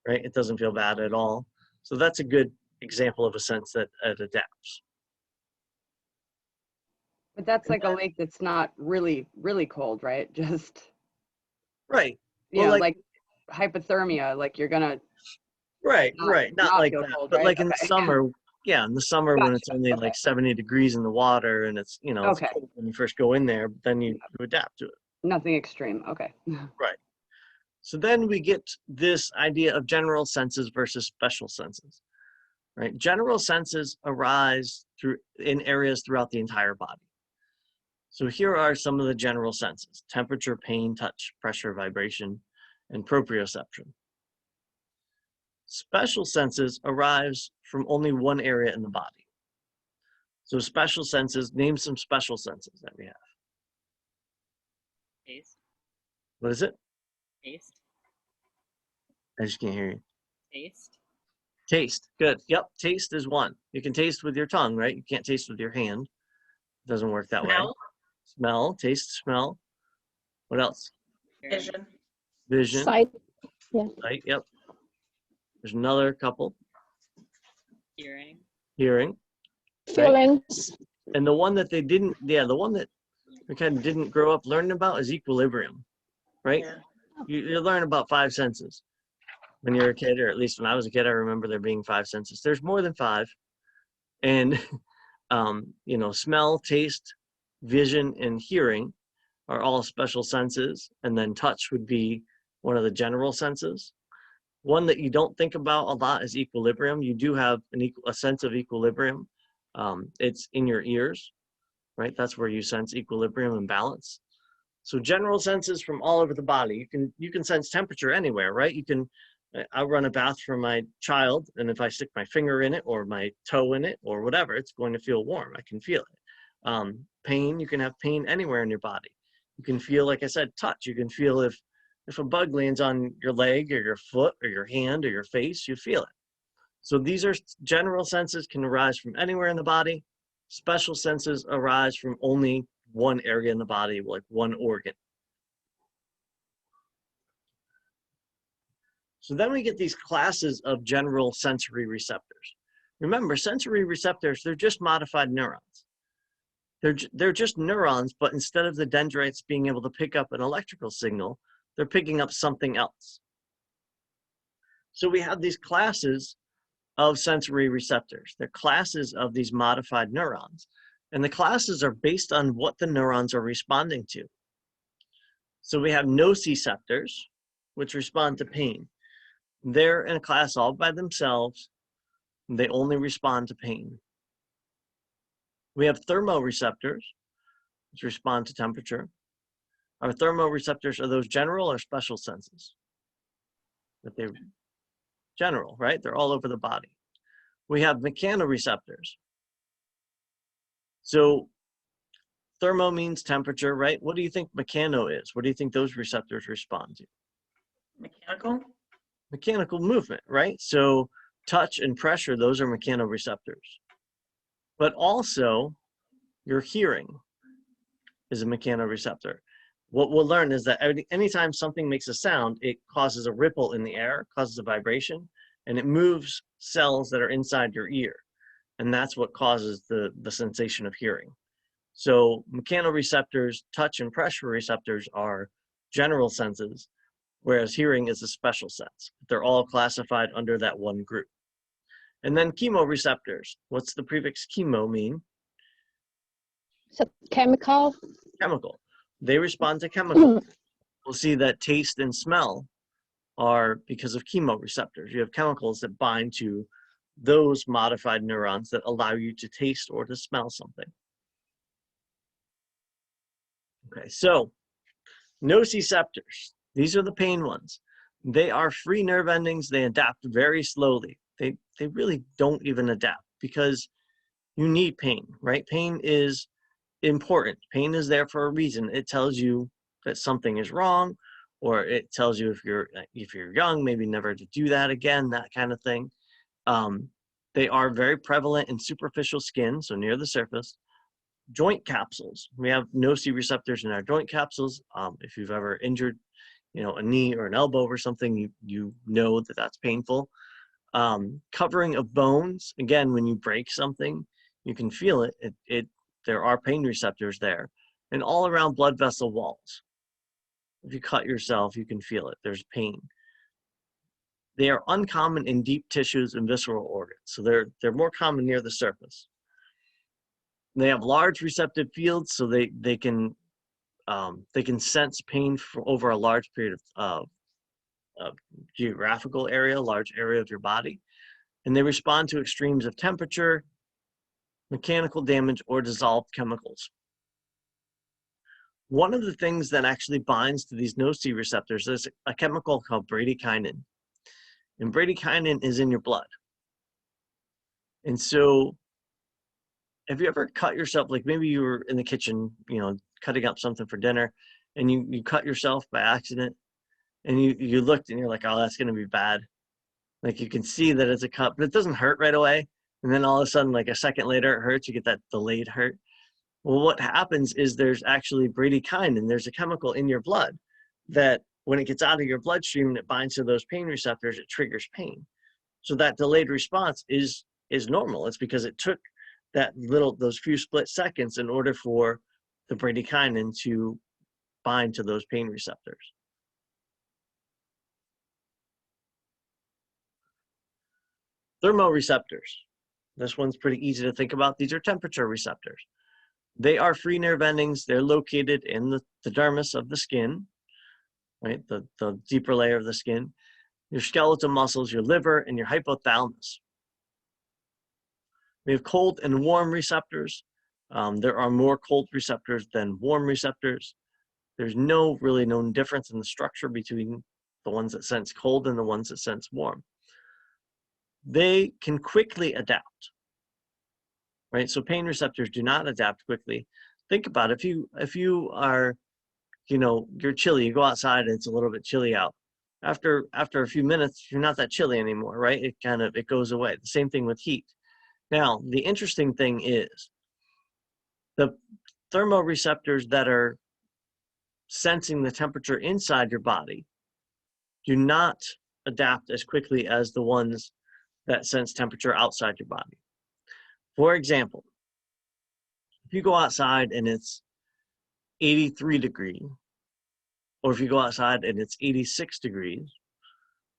right? It doesn't feel bad at all. So that's a good example of a sense that it adapts. But that's like a lake that's not really, really cold, right? Just, Right. you Well, know, like- like hypothermia, like you're gonna Right, not- right. Not not like feel that. cold, But right? like in the Okay. summer, yeah, in the summer when it's Gotcha, only okay. like 70 degrees in the water and it's, you know, it's Okay. cold when you first go in there, but then you adapt to it. Nothing extreme, okay. So then we get this idea of general senses versus special senses, right? General senses arise in areas throughout the entire body. So here are some of the general senses: temperature, pain, touch, pressure, vibration, and proprioception. Special senses arise from only one area in the body. So special senses, name some special senses that we have. Taste. What is it? Taste. I just can't hear you. Taste. Taste, good. Yep, taste is one. You can taste with your tongue, right? You can't taste with your hand. It doesn't work that way. Smell, Smell, taste, smell. What else? Hearing. vision. Vision, Sight. sight, yep. There's another couple. Hearing. Hearing. Feelings. And the one that they didn't, the one that we kind of didn't grow up learning about is equilibrium, right? Yeah. You learn about 5 senses when you're a kid, or at least when I was a kid, I remember there being 5 senses. There's more than 5. And, you know, smell, taste, vision, and hearing are all special senses. And then touch would be one of the general senses. One that you don't think about a lot is equilibrium. You do have a sense of equilibrium. It's in your ears, right? That's where you sense equilibrium and balance. So general senses from all over the body. You can sense temperature anywhere, right? I'll run a bath for my child, and if I stick my finger in it or my toe in it or whatever, it's going to feel warm. I can feel it. Pain, you can have pain anywhere in your body. You can feel, like I said, touch. You can feel if a bug lands on your leg or your foot or your hand or your face, you feel it. So these are general senses, can arise from anywhere in the body. Special senses arise from only one area in the body, like one organ. So then we get these classes of general sensory receptors. Remember, sensory receptors, they're just modified neurons. They're just neurons, but instead of the dendrites being able to pick up an electrical signal, they're picking up something else. So we have these classes of sensory receptors. They're classes of these modified neurons. And the classes are based on what the neurons are responding to. So we have nociceptors, which respond to pain. They're in a class all by themselves. They only respond to pain. We have thermoreceptors, which respond to temperature. Our thermoreceptors are those general or special senses. But they're general, right? They're all over the body. We have mechanoreceptors. So thermo means temperature, right? What do you think mechano is? What do you think those receptors respond to? Mechanical. Mechanical movement, right? So touch and pressure, those are mechanoreceptors. But also your hearing is a mechanoreceptor. What we'll learn is that anytime something makes a sound, it causes a ripple in the air, causes a vibration, and it moves cells that are inside your ear. And that's what causes the sensation of hearing. So mechanoreceptors, touch and pressure receptors are general senses, whereas hearing is a special sense. They're all classified under that one group. And then chemoreceptors. What's the prefix chemo mean? It's a chemical. Chemical. They respond to chemicals. We'll see that taste and smell are because of chemoreceptors. You have chemicals that bind to those modified neurons that allow you to taste or to smell something. Okay, so nociceptors. These are the pain ones. They are free nerve endings. They adapt very slowly. They really don't even adapt because you need pain, right? Pain is important. Pain is there for a reason. It tells you that something is wrong, or it tells you if you're young, maybe never to do that again, that kind of thing. They are very prevalent in superficial skin, so near the surface. joint capsules. We have nociceptors in our joint capsules. If you've ever injured, a knee or an elbow or something, you know that that's painful. Covering of bones, again, when you break something, you can feel it. There are pain receptors there. And all around blood vessel walls. If you cut yourself, you can feel it. There's pain. They are uncommon in deep tissues and visceral organs. So they're more common near the surface. They have large receptive fields, so they can sense pain for over a large period of geographical area, large area of your body, and they respond to extremes of temperature, mechanical damage, or dissolved chemicals. One of the things that actually binds to these nociceptors is a chemical called bradykinin, and bradykinin is in your blood. And so, have you ever cut yourself? Like maybe you were in the kitchen, cutting up something for dinner, and you cut yourself by accident, and you looked and you're like, oh, that's gonna be bad. Like you can see that it's a cut, but it doesn't hurt right away. And then all of a sudden, like a second later, it hurts. You get that delayed hurt. Well, what happens is there's actually bradykinin. There's a chemical in your blood that when it gets out of your bloodstream and it binds to those pain receptors, it triggers pain. So that delayed response is normal. It's because it took those few split seconds in order for the bradykinin to bind to those pain receptors. Thermoreceptors. This one's pretty easy to think about. These are temperature receptors. They are free nerve endings. They're located in the dermis of the skin, right? The deeper layer of the skin, your skeletal muscles, your liver, and your hypothalamus. We have cold and warm receptors. There are more cold receptors than warm receptors. There's no really known difference in the structure between the ones that sense cold and the ones that sense warm. They can quickly adapt, right? So pain receptors do not adapt quickly. Think about it. If you are, you're chilly, you go outside and it's a little bit chilly out. After a few minutes, you're not that chilly anymore, right? It goes away. The same thing with heat. Now, the interesting thing is the thermoreceptors that are sensing the temperature inside your body do not adapt as quickly as the ones that sense temperature outside your body. For example, if you go outside and it's 83 degrees, or if you go outside and it's 86 degrees,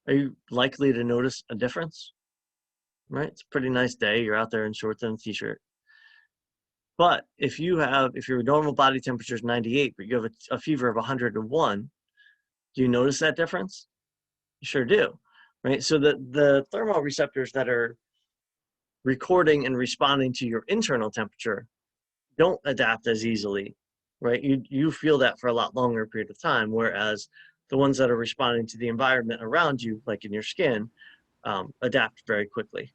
are you likely to notice a difference? Right? It's a pretty nice day. You're out there in shorts and a t-shirt. But if your normal body temperature is 98, but you have a fever of 101, do you notice that difference? You sure do, right? So the thermoreceptors that are recording and responding to your internal temperature don't adapt as easily, right? You feel that for a lot longer period of time, whereas the ones that are responding to the environment around you, like in your skin, adapt very quickly.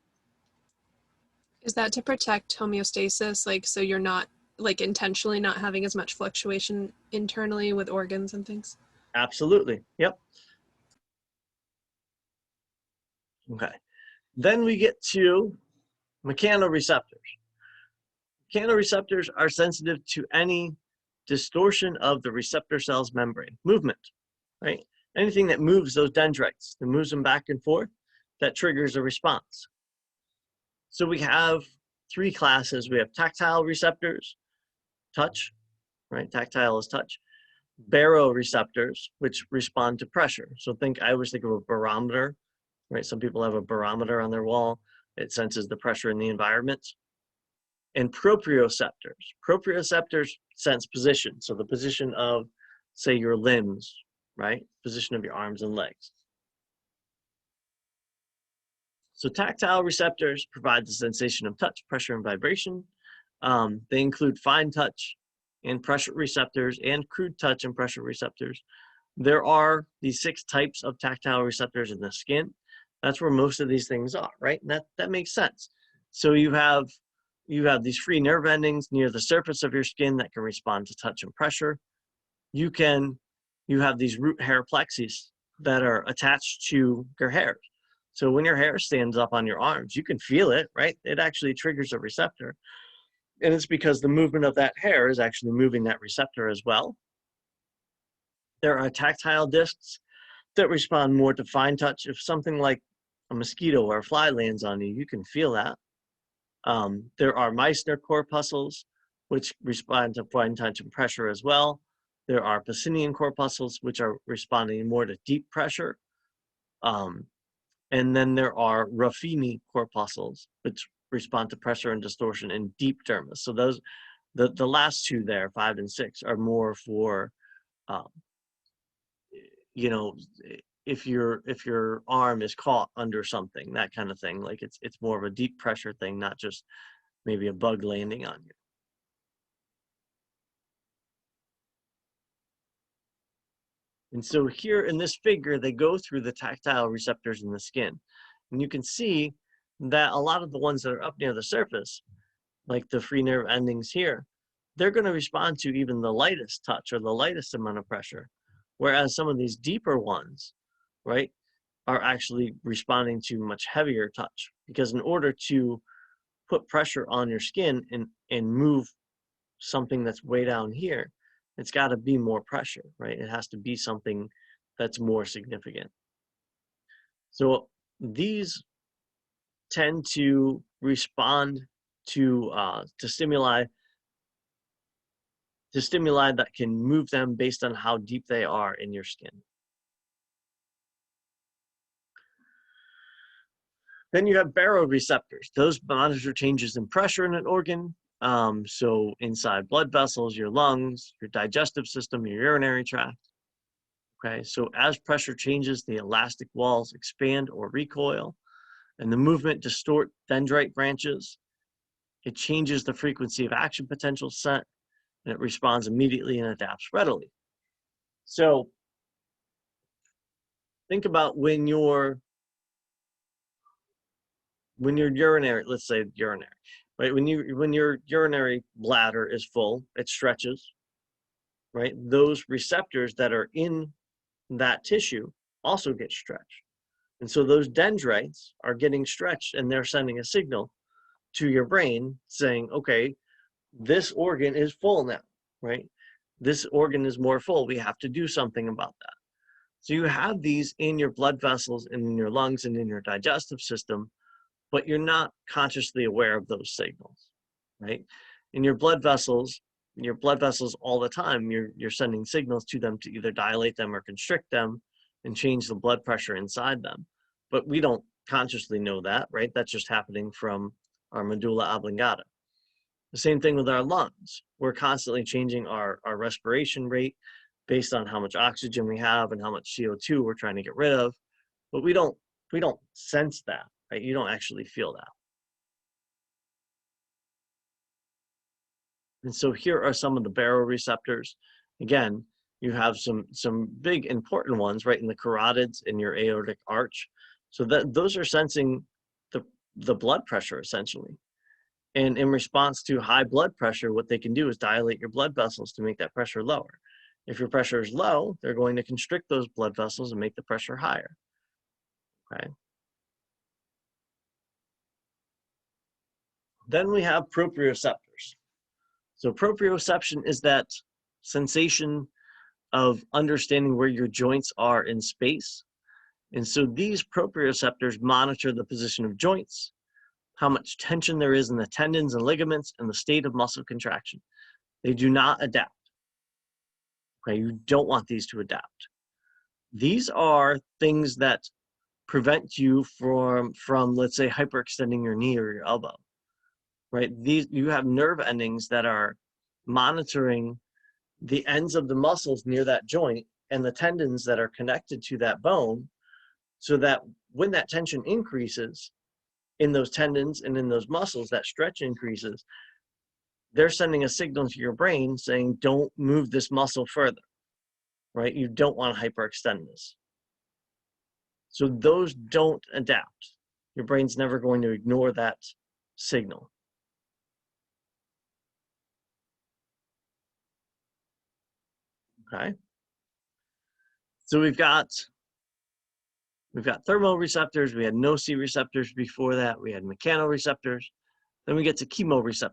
Is that to protect homeostasis, like so you're not like intentionally not having as much fluctuation internally with organs and things? Absolutely. Yep. Okay. Then we get to mechanoreceptors. Mechanoreceptors are sensitive to any distortion of the receptor cell's membrane, movement, right? Anything that moves those dendrites, that moves them back and forth, that triggers a response. So we have three classes. We have tactile receptors, touch, right? Tactile is touch. Baroreceptors, which respond to pressure. So I always think of a barometer, right? Some people have a barometer on their wall. It senses the pressure in the environment. And proprioceptors. Proprioceptors sense position. So the position of, say, your limbs, right? Position of your arms and legs. So tactile receptors provide the sensation of touch, pressure, and vibration. They include fine touch and pressure receptors and crude touch and pressure receptors. There are these 6 types of tactile receptors in the skin. That's where most of these things are, right? And that makes sense. So you have these free nerve endings near the surface of your skin that can respond to touch and pressure. You have these root hair plexus that are attached to your hair. So when your hair stands up on your arms, you can feel it, right? It actually triggers a receptor. And it's because the movement of that hair is actually moving that receptor as well. There are tactile discs that respond more to fine touch. If something like a mosquito or a fly lands on you, you can feel that. There are Meissner corpuscles, which respond to fine touch and pressure as well. There are Pacinian corpuscles, which are responding more to deep pressure. And then there are Ruffini corpuscles, which respond to pressure and distortion in deep dermis. So those, the last two there, 5 and 6, are more for, you know, if your arm is caught under something, that kind of thing. Like it's more of a deep pressure thing, not just maybe a bug landing on you. And so here in this figure, they go through the tactile receptors in the skin. And you can see that a lot of the ones that are up near the surface, like the free nerve endings here, they're going to respond to even the lightest touch or the lightest amount of pressure. Whereas some of these deeper ones, right, are actually responding to much heavier touch. Because in order to put pressure on your skin and move something that's way down here, it's got to be more pressure, right? It has to be something that's more significant. So these tend to respond to stimuli that can move them based on how deep they are in your skin. Then you have baroreceptors. Those monitor changes in pressure in an organ. So inside blood vessels, your lungs, your digestive system, your urinary tract. Okay, so as pressure changes, the elastic walls expand or recoil, and the movement distort dendrite branches. It changes the frequency of action potential set, and it responds immediately and adapts readily. So think about when your urinary, let's say urinary, right? When your urinary bladder is full, it stretches, right? Those receptors that are in that tissue also get stretched. And so those dendrites are getting stretched, and they're sending a signal to your brain saying, okay, this organ is full now, right? This organ is more full. We have to do something about that. So you have these in your blood vessels and in your lungs and in your digestive system, but you're not consciously aware of those signals, right? In your blood vessels all the time, you're sending signals to them to either dilate them or constrict them and change the blood pressure inside them. But we don't consciously know that, right? That's just happening from our medulla oblongata. The same thing with our lungs. We're constantly changing our respiration rate based on how much oxygen we have and how much CO2 we're trying to get rid of. But we don't sense that, right? You don't actually feel that. And so here are some of the baroreceptors. Again, you have some big important ones right in the carotids in your aortic arch. So that those are sensing the blood pressure essentially. And in response to high blood pressure, what they can do is dilate your blood vessels to make that pressure lower. If your pressure is low, they're going to constrict those blood vessels and make the pressure higher. Okay. Then we have proprioceptors. So proprioception is that sensation of understanding where your joints are in space. And so these proprioceptors monitor the position of joints, how much tension there is in the tendons and ligaments, and the state of muscle contraction. They do not adapt. Okay, you don't want these to adapt. These are things that prevent you from let's say, hyperextending your knee or your elbow. Right? You have nerve endings that are monitoring the ends of the muscles near that joint and the tendons that are connected to that bone, so that when that tension increases in those tendons and in those muscles, that stretch increases, they're sending a signal to your brain saying, don't move this muscle further, right? You don't want to hyperextend this. So those don't adapt. Your brain's never going to ignore that signal. Okay. So we've got thermoreceptors, we had nociceptors before that, we had mechanoreceptors, then we get to chemoreceptors.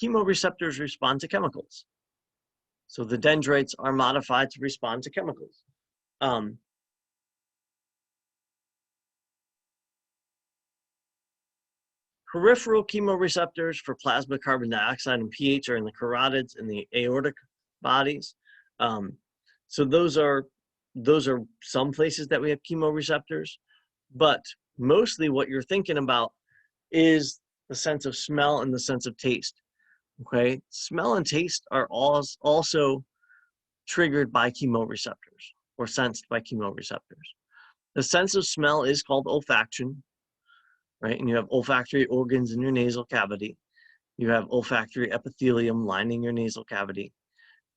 chemoreceptors respond to chemicals. So the dendrites are modified to respond to chemicals. Peripheral chemoreceptors for plasma, carbon dioxide, and pH are in the carotids and the aortic bodies. So those are some places that we have chemoreceptors, but mostly what you're thinking about is the sense of smell and the sense of taste. Okay, smell and taste are also triggered by chemoreceptors or sensed by chemoreceptors. The sense of smell is called olfaction, right? And you have olfactory organs in your nasal cavity. You have olfactory epithelium lining your nasal cavity.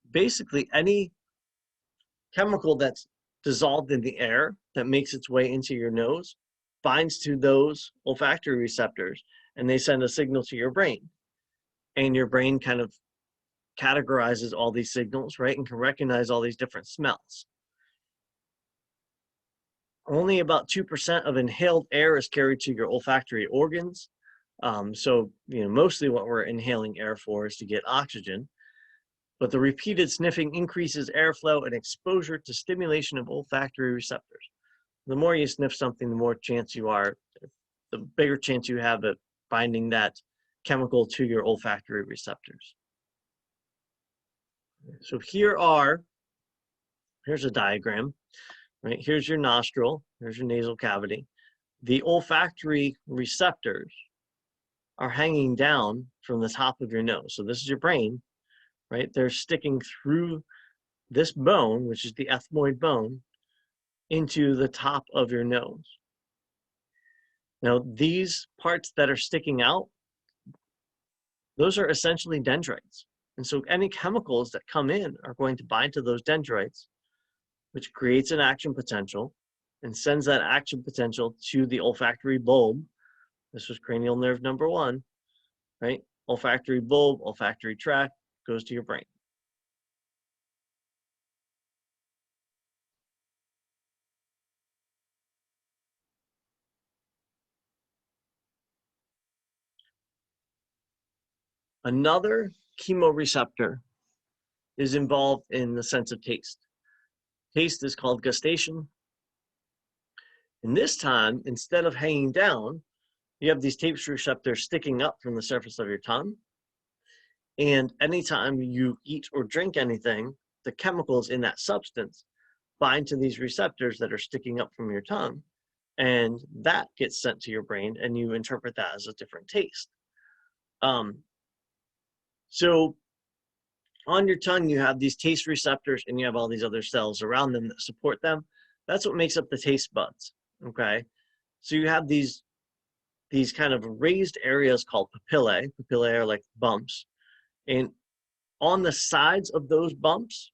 Basically, any chemical that's dissolved in the air that makes its way into your nose binds to those olfactory receptors, and they send a signal to your brain. And your brain kind of categorizes all these signals, right, and can recognize all these different smells. Only about 2% of inhaled air is carried to your olfactory organs. So, mostly what we're inhaling air for is to get oxygen. But the repeated sniffing increases airflow and exposure to stimulation of olfactory receptors. The more you sniff something, the bigger chance you have of binding that chemical to your olfactory receptors. So here's a diagram, right? Here's your nostril, here's your nasal cavity. The olfactory receptors are hanging down from the top of your nose. So this is your brain, right? They're sticking through this bone, which is the ethmoid bone, into the top of your nose. Now, these parts that are sticking out, those are essentially dendrites. And so any chemicals that come in are going to bind to those dendrites, which creates an action potential and sends that action potential to the olfactory bulb. This was cranial nerve number 1, right? Olfactory bulb, olfactory tract, goes to your brain. Another chemoreceptor is involved in the sense of taste. Taste is called gustation. And this time, instead of hanging down, you have these taste receptors sticking up from the surface of your tongue. And anytime you eat or drink anything, the chemicals in that substance bind to these receptors that are sticking up from your tongue. And that gets sent to your brain, and you interpret that as a different taste. So on your tongue, you have these taste receptors, and you have all these other cells around them that support them. That's what makes up the taste buds, okay? So you have these kind of raised areas called papillae. Papillae are like bumps. And on the sides of those bumps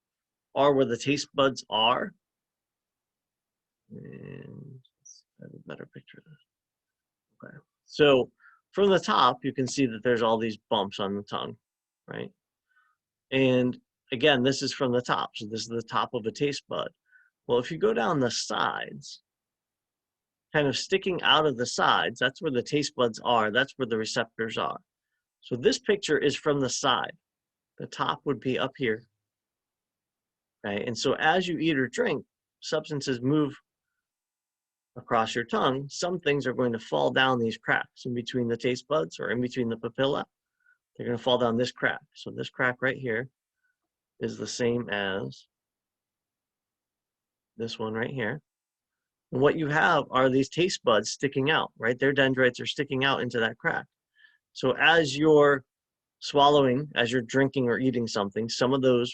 are where the taste buds are. And let's have a better picture of this. Okay. So from the top, you can see that there's all these bumps on the tongue, right? And again, this is from the top. So this is the top of a taste bud. Well, if you go down the sides, kind of sticking out of the sides, that's where the taste buds are. That's where the receptors are. So this picture is from the side. The top would be up here. Okay, and so as you eat or drink, substances move across your tongue. Some things are going to fall down these cracks in between the taste buds or in between the papilla. They're going to fall down this crack. So this crack right here is the same as this one right here. And what you have are these taste buds sticking out, right? Their dendrites are sticking out into that crack. So as you're swallowing, as you're drinking or eating something, some of those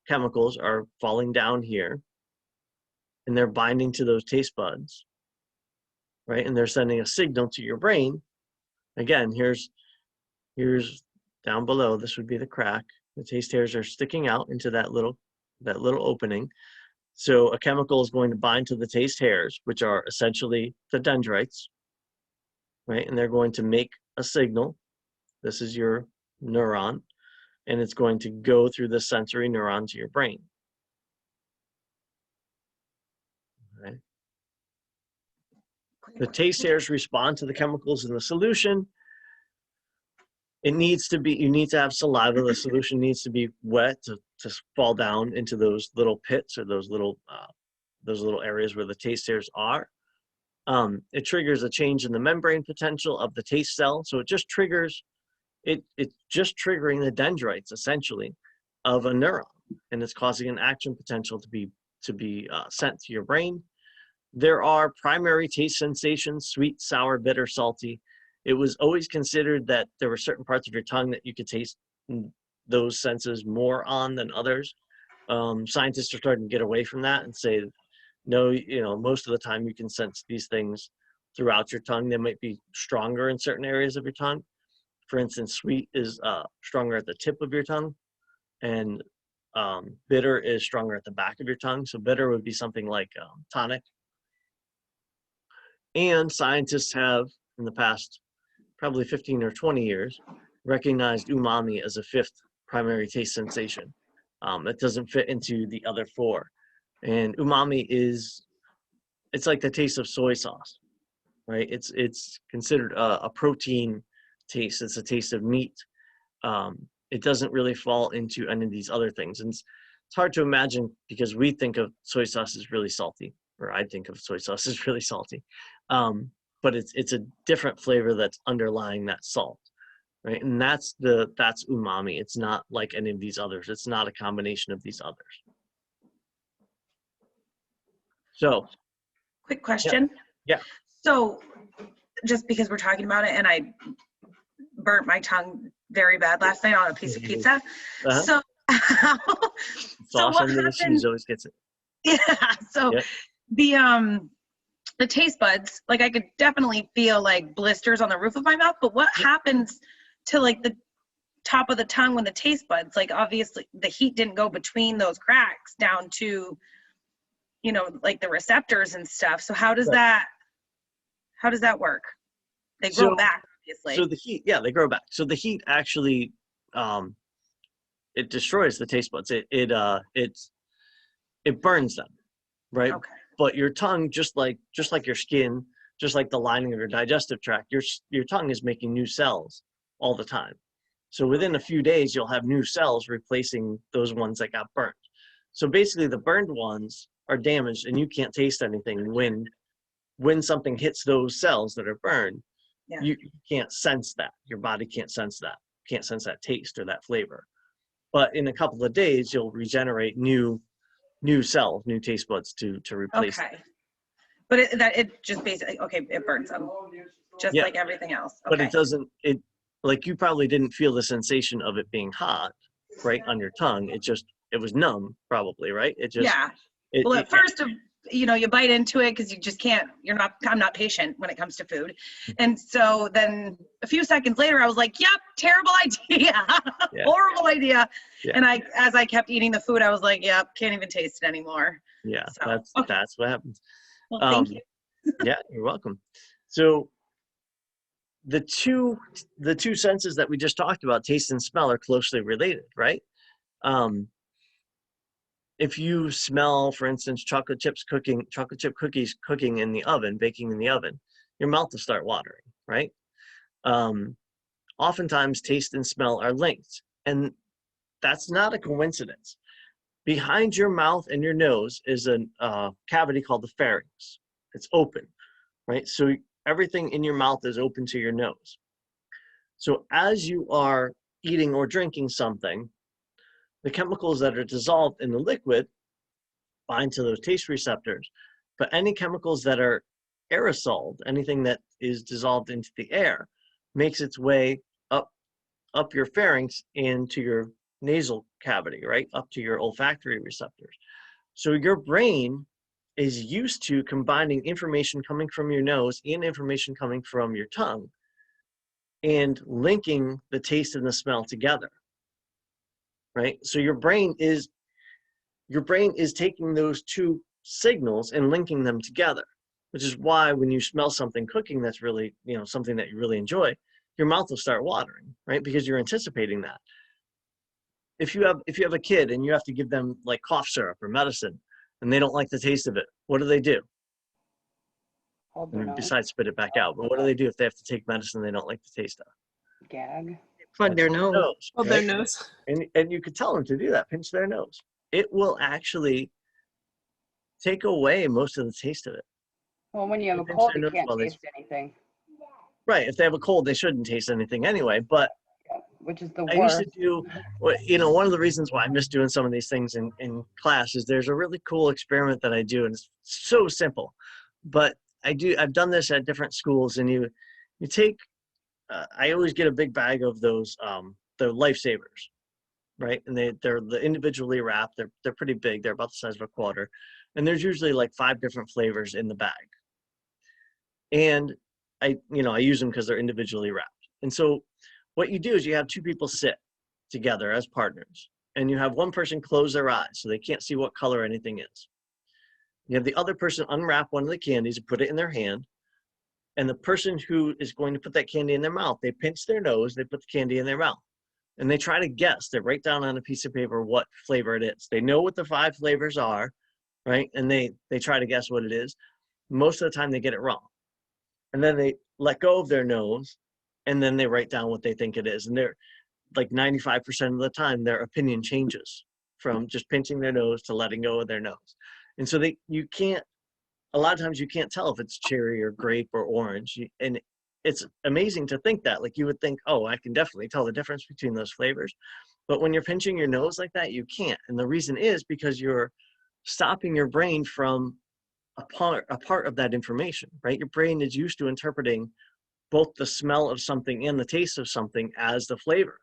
chemicals are falling down here, and they're binding to those taste buds, right? And they're sending a signal to your brain. Again, here's down below, this would be the crack. The taste hairs are sticking out into that little opening. So a chemical is going to bind to the taste hairs, which are essentially the dendrites, right? And they're going to make a signal. This is your neuron, and it's going to go through the sensory neuron to your brain. Okay. The taste hairs respond to the chemicals in the solution. It needs to be, you need to have saliva. The solution needs to be wet to fall down into those little pits or those little areas where the taste hairs are. It triggers a change in the membrane potential of the taste cell. So it just triggers, it's just triggering the dendrites essentially of a neuron, and it's causing an action potential to be sent to your brain. There are primary taste sensations: sweet, sour, bitter, salty. It was always considered that there were certain parts of your tongue that you could taste those senses more on than others. Scientists are starting to get away from that and say, no, most of the time you can sense these things throughout your tongue. They might be stronger in certain areas of your tongue. For instance, sweet is stronger at the tip of your tongue, and bitter is stronger at the back of your tongue. So bitter would be something like tonic. And scientists have, in the past probably 15 or 20 years, recognized umami as a fifth primary taste sensation. That doesn't fit into the other four. And umami it's like the taste of soy sauce, right? It's considered a protein taste. It's a taste of meat. It doesn't really fall into any of these other things. And it's hard to imagine because we think of soy sauce as really salty, or I think of soy sauce as really salty. But it's a different flavor that's underlying that salt, right? And that's umami. It's not like any of these others. It's not a combination of these others. So, Quick question. Yeah. So just because we're talking about it, and I burnt my tongue very bad last night on a piece of pizza. Uh-huh. So, Sauce what under the cheese always gets it. Yeah. So the taste buds, like I could definitely feel like blisters on the roof of my mouth, but what happens to like the top of the tongue when the taste buds, like obviously the heat didn't go between those cracks down to, like the receptors and stuff. So how does that work? They grow back, obviously. So the heat, they grow back. So the heat actually, it destroys the taste buds. It burns them, right? Okay. But your tongue, just like your skin, just like the lining of your digestive tract, your tongue is making new cells all the time. So within a few days, you'll have new cells replacing those ones that got burnt. So basically, the burned ones are damaged, and you can't taste anything when something hits those cells that are burned. Yeah. You can't sense that. Your body can't sense that. Can't sense that taste or that flavor. But in a couple of days, you'll regenerate new cells, new taste buds to replace Okay. But it just basically, it burns them just like everything else. Okay. But it doesn't, like you probably didn't feel the sensation of it being hot, right, on your tongue. It was numb probably, right? At first, you bite into it because you just can't, I'm not patient when it comes to food. And so then a few seconds later, I was like, yep, terrible idea, horrible idea. Yeah. And as I kept eating the food, I was like, yep, can't even taste it anymore. Yeah, So, that's what happens. Well, thank you. Yeah, you're welcome. So the two senses that we just talked about, taste and smell, are closely related, right? If you smell, for instance, chocolate chip cookies cooking in the oven, baking in the oven, your mouth will start watering, right? Oftentimes, taste and smell are linked, and that's not a coincidence. Behind your mouth and your nose is a cavity called the pharynx. It's open, right? So everything in your mouth is open to your nose. So as you are eating or drinking something, the chemicals that are dissolved in the liquid bind to those taste receptors, but any chemicals that are aerosoled, anything that is dissolved into the air, makes its way up your pharynx into your nasal cavity, right, up to your olfactory receptors. So your brain is used to combining information coming from your nose and information coming from your tongue and linking the taste and the smell together. Right? So your brain is taking those two signals and linking them together, which is why when you smell something cooking that's really, something that you really enjoy, your mouth will start watering, right? Because you're anticipating that. If you have a kid and you have to give them like cough syrup or medicine and they don't like the taste of it, what do? Besides spit it back out, but what do they do if they have to take medicine they don't like the taste of? Gag. Plug their That's nose. Oh, their right? nose. And you could tell them to do that, pinch their nose. It will actually take away most of the taste of it. Well, when you have a Pinch cold, their you nose can't while they- taste anything, Right. If they have a cold, they shouldn't taste anything anyway. But which is the I used worst. to do, one of the reasons why I miss doing some of these things in class is there's a really cool experiment that I do, and it's so simple. But I've done this at different schools, and you take, I always get a big bag of those, the lifesavers, right? And they're individually wrapped. They're pretty big. They're about the size of a quarter. And there's usually like 5 different flavors in the bag. And I use them because they're individually wrapped. And so what you do is you have 2 people sit together as partners, and you have one person close their eyes so they can't see what color anything is. You have the other person unwrap one of the candies and put it in their hand. And the person who is going to put that candy in their mouth, they pinch their nose, they put the candy in their mouth. And they try to guess. They write down on a piece of paper what flavor it is. They know what the 5 flavors are, right? And they try to guess what it is. Most of the time they get it wrong. And then they let go of their nose, and then they write down what they think it is. And they're like 95% of the time, their opinion changes from just pinching their nose to letting go of their nose. And so a lot of times you can't tell if it's cherry or grape or orange. And it's amazing to think that. Like, you would think, oh, I can definitely tell the difference between those flavors. But when you're pinching your nose like that, you can't. And the reason is because you're stopping your brain from a part of that information, right? Your brain is used to interpreting both the smell of something and the taste of something as the flavor.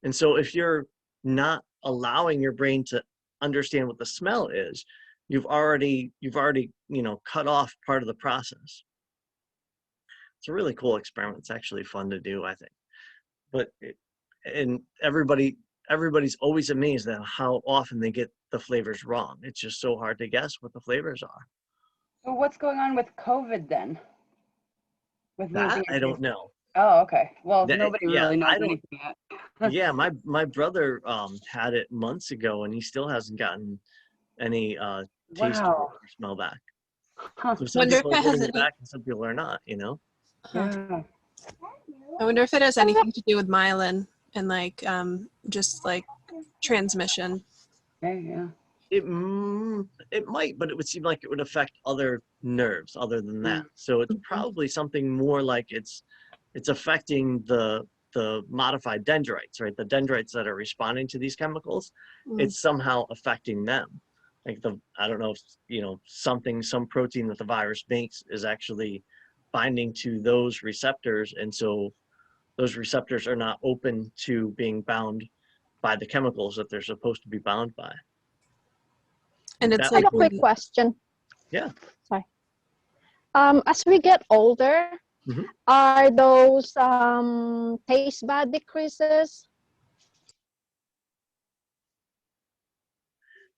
And so if you're not allowing your brain to understand what the smell is, you've already cut off part of the process. It's a really cool experiment. It's actually fun to do, I think. But everybody's always amazed at how often they get the flavors wrong. It's just so hard to guess what the flavors are. So what's going on with COVID then? With That losing your I don't taste? know. Oh, okay. Well, That- nobody yeah, really knows I don't- anything yet. Yeah, my brother had it months ago, and he still hasn't gotten any taste Wow. or smell back. Huh. So some Wonder if people it are has getting it any- back and some people are not, Yeah. I wonder if it has anything to do with myelin and like just like transmission. Yeah. It might, but it would seem like it would affect other nerves other than that. So it's probably something more like it's affecting the modified dendrites, right? The dendrites that are responding to these chemicals, it's somehow affecting them. Like I don't know if, some protein that the virus makes is actually binding to those receptors. And so those receptors are not open to being bound by the chemicals that they're supposed to be bound by. And it's That I have like a quick when- question. Yeah. Sorry. As we get older, Mhm. are those taste bud decreases?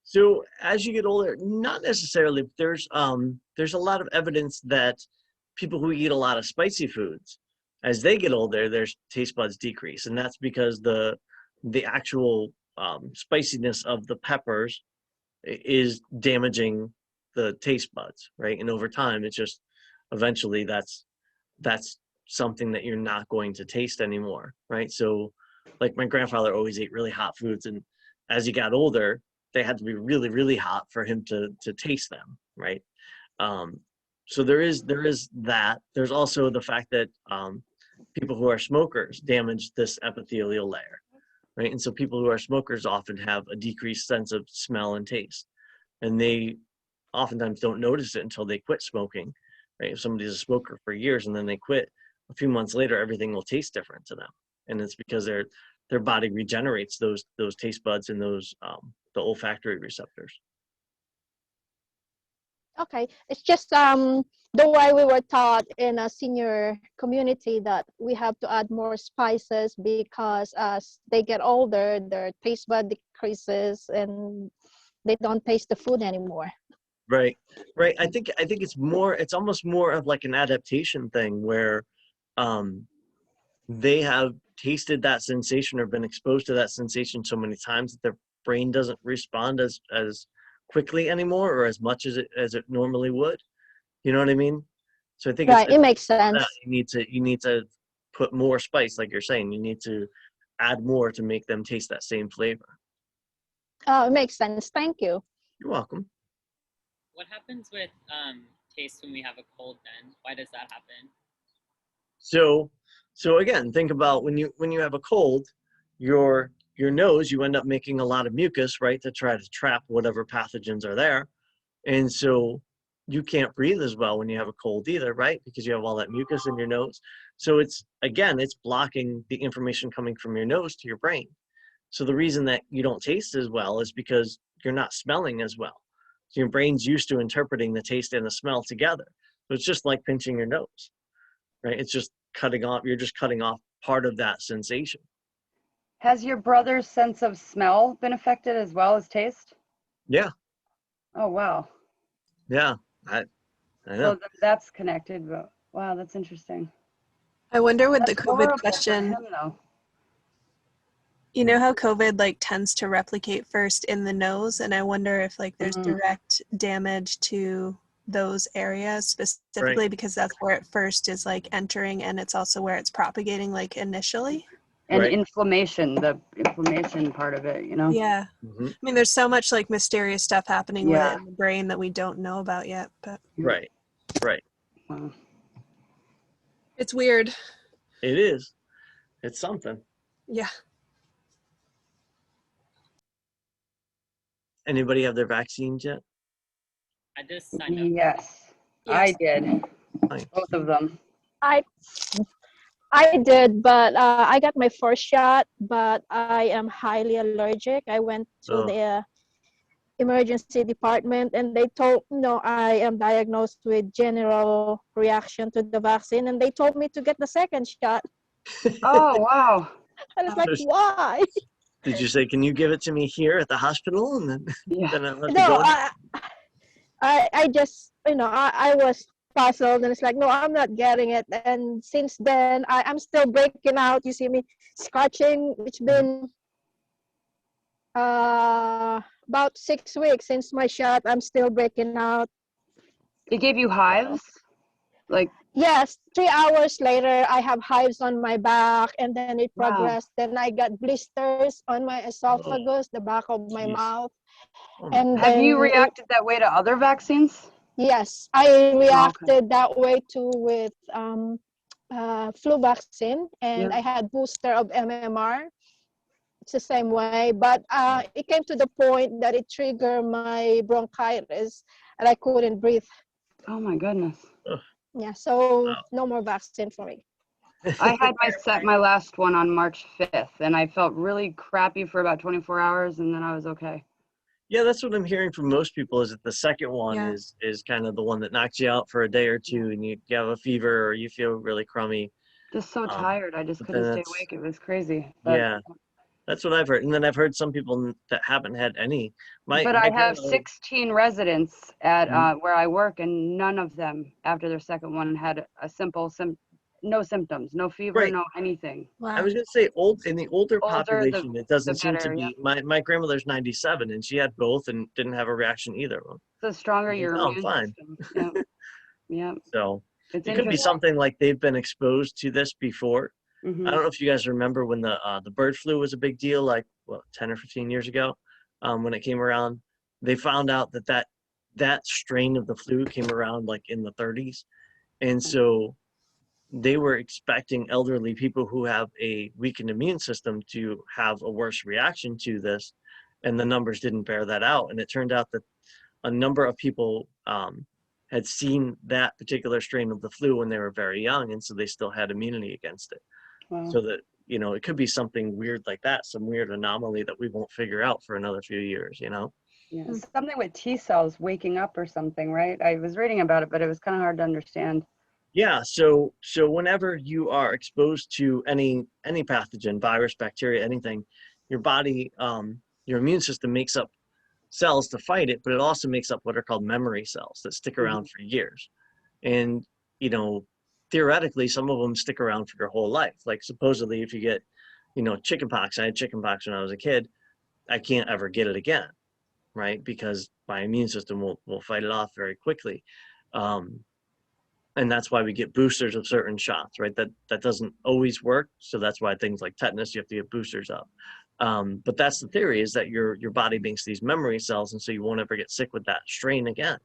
So as you get older, not necessarily. There's a lot of evidence that people who eat a lot of spicy foods, as they get older, their taste buds decrease, and that's because the actual spiciness of the peppers is damaging the taste buds, right? And over time, it's just eventually that's something that you're not going to taste anymore, right? So, like my grandfather always ate really hot foods, and as he got older, they had to be really, really hot for him to taste them, right? So there is that. There's also the fact that people who are smokers damage this epithelial layer, right? And so people who are smokers often have a decreased sense of smell and taste, and they oftentimes don't notice it until they quit smoking, right? If somebody's a smoker for years and then they quit, a few months later, everything will taste different to them, and it's because their body regenerates those taste buds and those the olfactory receptors. Okay, it's just the way we were taught in a senior community that we have to add more spices because as they get older, their taste bud decreases and they don't taste the food anymore. Right. I think it's almost more of like an adaptation thing where they have tasted that sensation or been exposed to that sensation so many times that their brain doesn't respond as quickly anymore or as much as it normally would. You know what I mean? So I think Right, it makes sense. you need to put more spice, like you're saying. You need to add more to make them taste that same flavor. Oh, it makes sense. Thank you. You're welcome. What happens with taste when we have a cold then? Why does that happen? So again, think about when you have a cold, your nose, you end up making a lot of mucus, right, to try to trap whatever pathogens are there. And so you can't breathe as well when you have a cold either, right? Because you have all that mucus in your nose. So it's blocking the information coming from your nose to your brain. So the reason that you don't taste as well is because you're not smelling as well. So your brain's used to interpreting the taste and the smell together. So it's just like pinching your nose, right? It's just you're just cutting off part of that sensation. Has your brother's sense of smell been affected as well as taste? Yeah, Oh, wow. yeah, I So know. that's connected, but wow, that's interesting. I wonder with the That's COVID horrible for question, him, though. you know how COVID like tends to replicate first in the nose, and I wonder if like there's direct damage to those areas specifically because that's where it first is like entering, and it's also where it's propagating like initially. And Right. inflammation, the inflammation part of it, you know? Yeah. Mhm. I mean, there's so much like mysterious stuff happening with Yeah. it in the brain that we don't know about yet, but Right. Wow. it's weird. It is. It's something. Yeah. Anybody have their vaccines yet? I just signed up. Yes, I Yes. did. Nice. Both of them. I did, but I got my first shot, but I am highly allergic. I went to Oh. the emergency department and they told I am diagnosed with general reaction to the vaccine, and they told me to get the second shot. Oh, wow. And it's like, So why? did you say, can you give it to me here at the hospital? And then, Yeah. then I let you No, go? I just, I was puzzled, and it's like, no, I'm not getting it. And since then, I'm still breaking out. You see me scratching. It's been about 6 weeks since my shot. I'm still breaking out. It gave you hives? Like, Yes, 3 hours later, I have hives on my back, and then it Wow. progressed. Then I got blisters on my esophagus, the back of my Jeez. mouth. Oh my And have you then reacted that way to other vaccines? yes, I reacted that way too with flu vaccine, and Yeah. I had booster of MMR. It's the same way, but it came to the point that it triggered my bronchitis, and I couldn't breathe. Oh my goodness. Yeah, so Wow. no more vaccine for me. I had my last one on March 5th, and I felt really crappy for about 24 hours, and then I was okay. Yeah, that's what I'm hearing from most people is that the second one Yeah. is kind of the one that knocks you out for a day or two and you have a fever or you feel really crummy. Just so Um, tired. I just but couldn't then stay that's- awake. It was crazy. But, Yeah, that's what I've heard. And then I've heard some people that haven't had any. but My I have grandmother- 16 residents at Mhm. where I work, and none of them, after their second one, had a simple, no symptoms, no fever, Right. no anything. Wow. I was going to say in the older Older, population, it doesn't seem to better, be. My grandmother's 97 and she had both and didn't have a reaction either of them. The stronger Like, your oh, immune fine. system. Yeah. Yeah. So It's it could be interesting. something like they've been exposed to this before. Mhm. I don't know if you guys remember when the bird flu was a big deal, like 10 or 15 years ago, when it came around. They found out that strain of the flu came around like in the 30s, and so they were expecting elderly people who have a weakened immune system to have a worse reaction to this, and the numbers didn't bear that out. And it turned out that a number of people had seen that particular strain of the flu when they were very young, and so they still had immunity against it. Wow. So that, it could be something weird like that, some weird anomaly that we won't figure out for another few years, Yeah. Something with T cells waking up or something, right? I was reading about it, but it was kind of hard to understand. Yeah, so whenever you are exposed to any pathogen, virus, bacteria, anything, your body, your immune system makes up cells to fight it, but it also makes up what are called memory cells that stick around for years. And, theoretically, some of them stick around for your whole life. Like supposedly if you get, chickenpox, I had chickenpox when I was a kid, I can't ever get it again, right? Because my immune system will fight it off very quickly. And that's why we get boosters of certain shots, right? That doesn't always work. So that's why things like tetanus, you have to get boosters of. But that's the theory, is that your body makes these memory cells, and so you won't ever get sick with that strain again.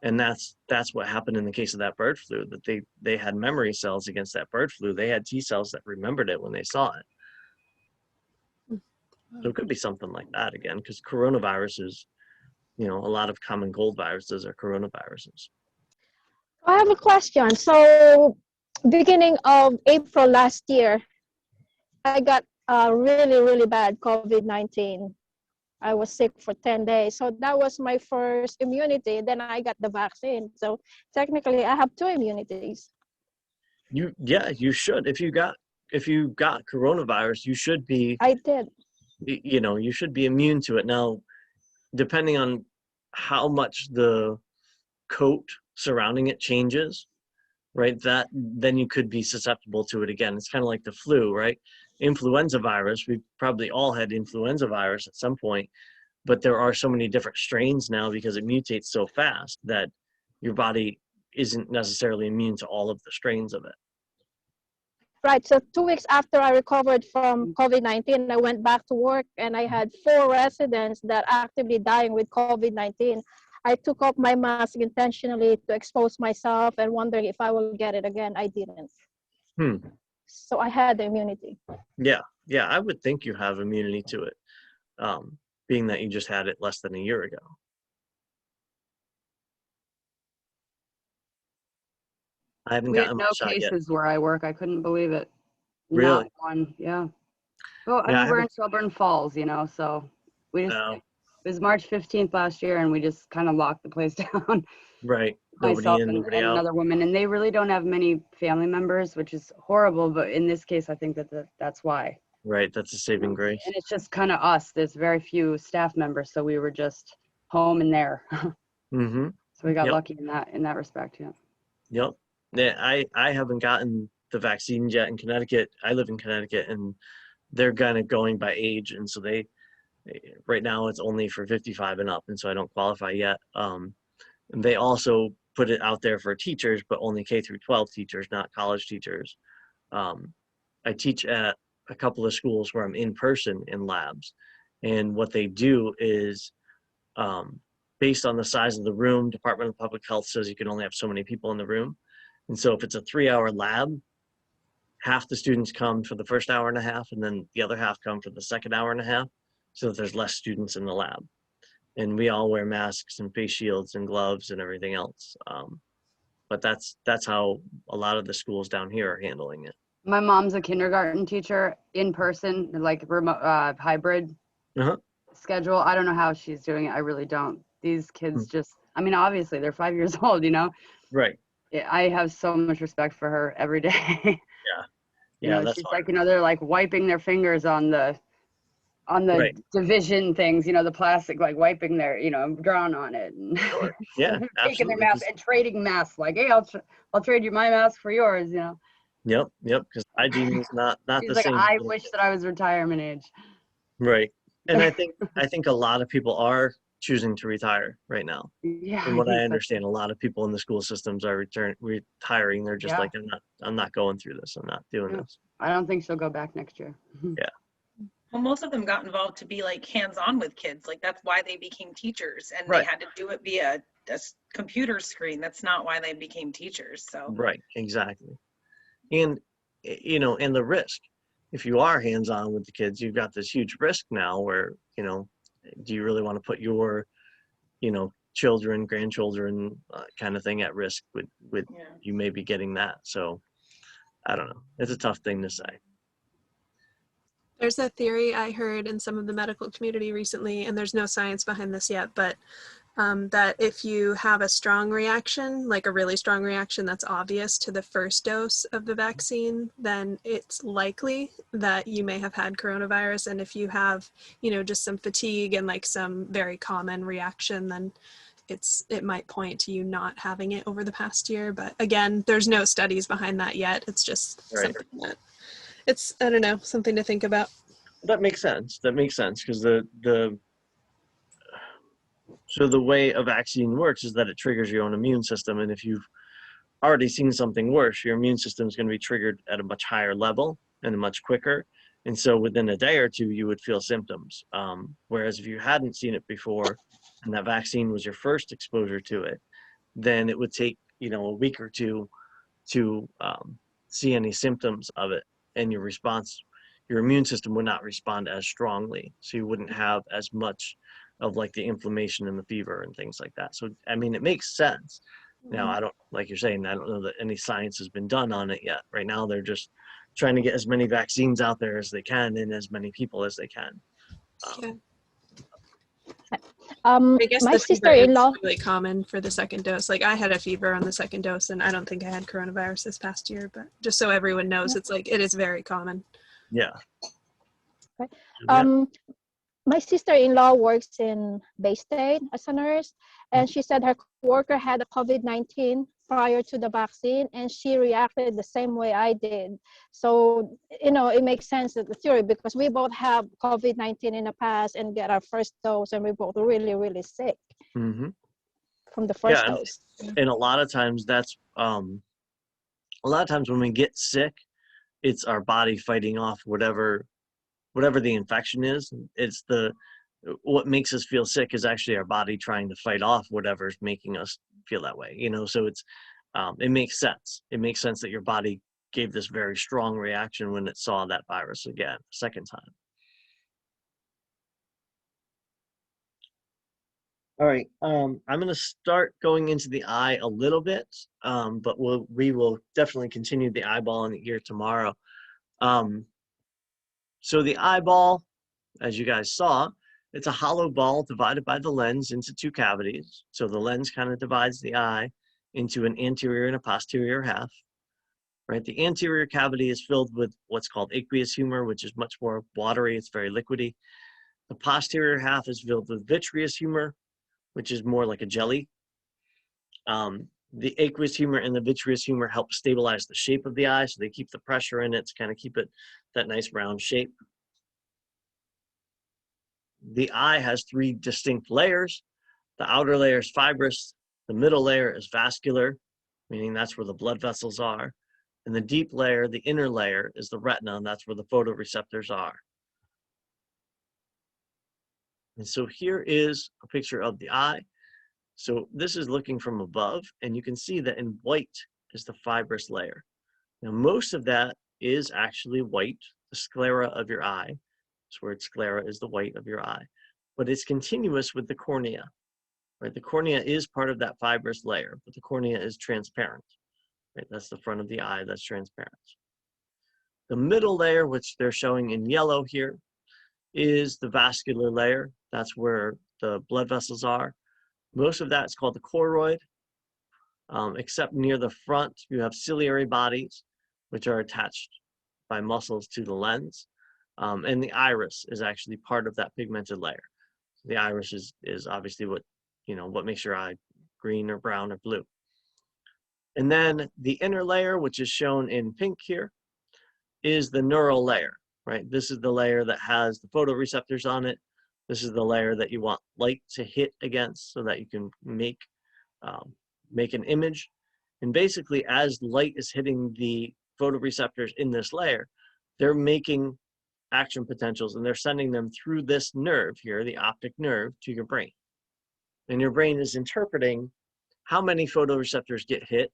And that's what happened in the case of that bird flu, that they had memory cells against that bird flu. They had T cells that remembered it when they saw it. So it could be something like that again, because coronavirus is, a lot of common cold viruses are coronaviruses. I have a question. So beginning of April last year, I got really, really bad COVID-19. I was sick for 10 days. So that was my first immunity. Then I got the vaccine. So technically I have 2 immunities. You should. If you got coronavirus, you should be, I did. you should be immune to it. Now, depending on how much the coat surrounding it changes, right, then you could be susceptible to it again. It's kind of like the flu, right? Influenza virus, we've probably all had influenza virus at some point, but there are so many different strains now because it mutates so fast that your body isn't necessarily immune to all of the strains of it. Right. So 2 weeks after I recovered from COVID-19, I went back to work, and I had 4 residents that actively dying with COVID-19. I took off my mask intentionally to expose myself and wondering if I will get it again. I didn't. So I had the immunity. Yeah, I would think you have immunity to it, being that you just had it less than a year ago. I haven't We had gotten no my shot yet. cases where I work. I couldn't believe it. Really? Not one. Yeah. Well, Yeah, I we're in haven't- Shelburne Falls, so we just, No, it was March 15th last year, and we just kind of locked the place down. right. Nobody Myself in, and nobody out. another woman, and they really don't have many family members, which is horrible. But in this case, I think that's why. Right, that's a saving grace. And it's just kind of us. There's very few staff members, so we were just home and there. Mm-hmm. So we got Yep. lucky in that respect. Yeah. Yep. Yeah, I haven't gotten the vaccine yet in Connecticut. I live in Connecticut, and they're kind of going by age, and so right now it's only for 55 and up, and so I don't qualify yet. And they also put it out there for teachers, but only K through 12 teachers, not college teachers. I teach at a couple of schools where I'm in person in labs, and what they do is, based on the size of the room, Department of Public Health says you can only have so many people in the room. And so if it's a 3-hour lab, half the students come for the first hour and a half, and then the other half come for the second hour and a half, so that there's less students in the lab. And we all wear masks and face shields and gloves and everything else. But that's how a lot of the schools down here are handling it. My mom's a kindergarten teacher in person, like remote hybrid Uh-huh. schedule. I don't know how she's doing it. I really don't. These kids just, obviously they're 5 years old, Right. I have so much respect for her every day. Yeah, that's she's hard. like, they're like wiping their fingers on the Right. division things, the plastic, like wiping their, drawn on it. And Sure. Yeah, taking their absolutely. mask and trading masks, like, hey, I'll trade you my mask for yours, Yep, because hygiene is not She's the like, same. I wish that I was retirement age. Right. And I think a lot of people are choosing to retire right now. Yeah. From what I think so. understand, a lot of people in the school systems are retiring. They're just Yeah. like, I'm not going through this. I'm not doing Yeah. this. I don't think she'll go back next year. Well, most of them got involved to be like hands-on with kids. Like that's why they became teachers, and Right. they had to do it via a computer screen. That's not why they became teachers. So Right. Exactly. And, and the risk, if you are hands-on with the kids, you've got this huge risk now where, do you really want to put your, children, grandchildren kind of thing at risk with yeah. you maybe getting that. So I don't know. It's a tough thing to say. There's a theory I heard in some of the medical community recently, and there's no science behind this yet, but that if you have a strong reaction, like a really strong reaction that's obvious to the first dose of the vaccine, then it's likely that you may have had coronavirus. And if you have, just some fatigue and like some very common reaction, then it might point to you not having it over the past year. But again, there's no studies behind that yet. It's just Right. something that I don't know, something to think about. That makes sense. Because so the way a vaccine works is that it triggers your own immune system. And if you've already seen something worse, your immune system is going to be triggered at a much higher level and much quicker. And so within a day or two, you would feel symptoms. Whereas if you hadn't seen it before and that vaccine was your first exposure to it, then it would take, you know, a week or two to see any symptoms of it, and your response, your immune system would not respond as strongly. So you wouldn't have as much of like the inflammation and the fever and things like that. So, I mean, it makes sense. Now, I don't, like you're saying, I don't know that any science has been done on it yet. Right now, they're just trying to get as many vaccines out there as they can in as many people as they can. Yeah. My I guess the fever is sister-in-law, really common for the second dose. Like I had a fever on the second dose, and I don't think I had coronavirus this past year. But just so everyone knows, it's like it is very common. Yeah. my sister-in-law works in Bay State as a nurse, and she said her worker had a COVID-19 prior to the vaccine, and she reacted the same way I did. So, you know, it makes sense that the theory, because we both have COVID-19 in the past and get our first dose, and we both really, really sick Mm-hmm. from the first Yeah, dose. and a lot of times that's a lot of times when we get sick, it's our body fighting off whatever the infection is. It's what makes us feel sick is actually our body trying to fight off whatever's making us feel that way, you know. So it's it makes sense. It makes sense that your body gave this very strong reaction when it saw that virus again, second time. All right, I'm going to start going into the eye a little bit, but we will definitely continue the eyeball and the ear tomorrow. So the eyeball, as you guys saw, it's a hollow ball divided by the lens into two cavities. So the lens kind of divides the eye into an anterior and a posterior half, right? The anterior cavity is filled with what's called aqueous humor, which is much more watery. It's very liquidy. The posterior half is filled with vitreous humor, which is more like a jelly. The aqueous humor and the vitreous humor help stabilize the shape of the eye, so they keep the pressure in it to kind of keep it that nice round shape. The eye has three distinct layers. The outer layer is fibrous, the middle layer is vascular, meaning that's where the blood vessels are, and the deep layer, the inner layer, is the retina, and that's where the photoreceptors are. And so here is a picture of the eye. So this is looking from above, and you can see that in white is the fibrous layer. Now, most of that is actually white, the sclera of your eye. That's where sclera is the white of your eye. But it's continuous with the cornea, right? The cornea is part of that fibrous layer, but the cornea is transparent, right? That's the front of the eye that's transparent. The middle layer, which they're showing in yellow here, is the vascular layer. That's where the blood vessels are. Most of that is called the choroid, except near the front, you have ciliary bodies, which are attached by muscles to the lens. And the iris is actually part of that pigmented layer. The iris is obviously what makes your eye green or brown or blue. And then the inner layer, which is shown in pink here, is the neural layer, right? This is the layer that has the photoreceptors on it. This is the layer that you want light to hit against so that you can make an image. And basically, as light is hitting the photoreceptors in this layer, they're making action potentials, and they're sending them through this nerve here, the optic nerve, to your brain. And your brain is interpreting how many photoreceptors get hit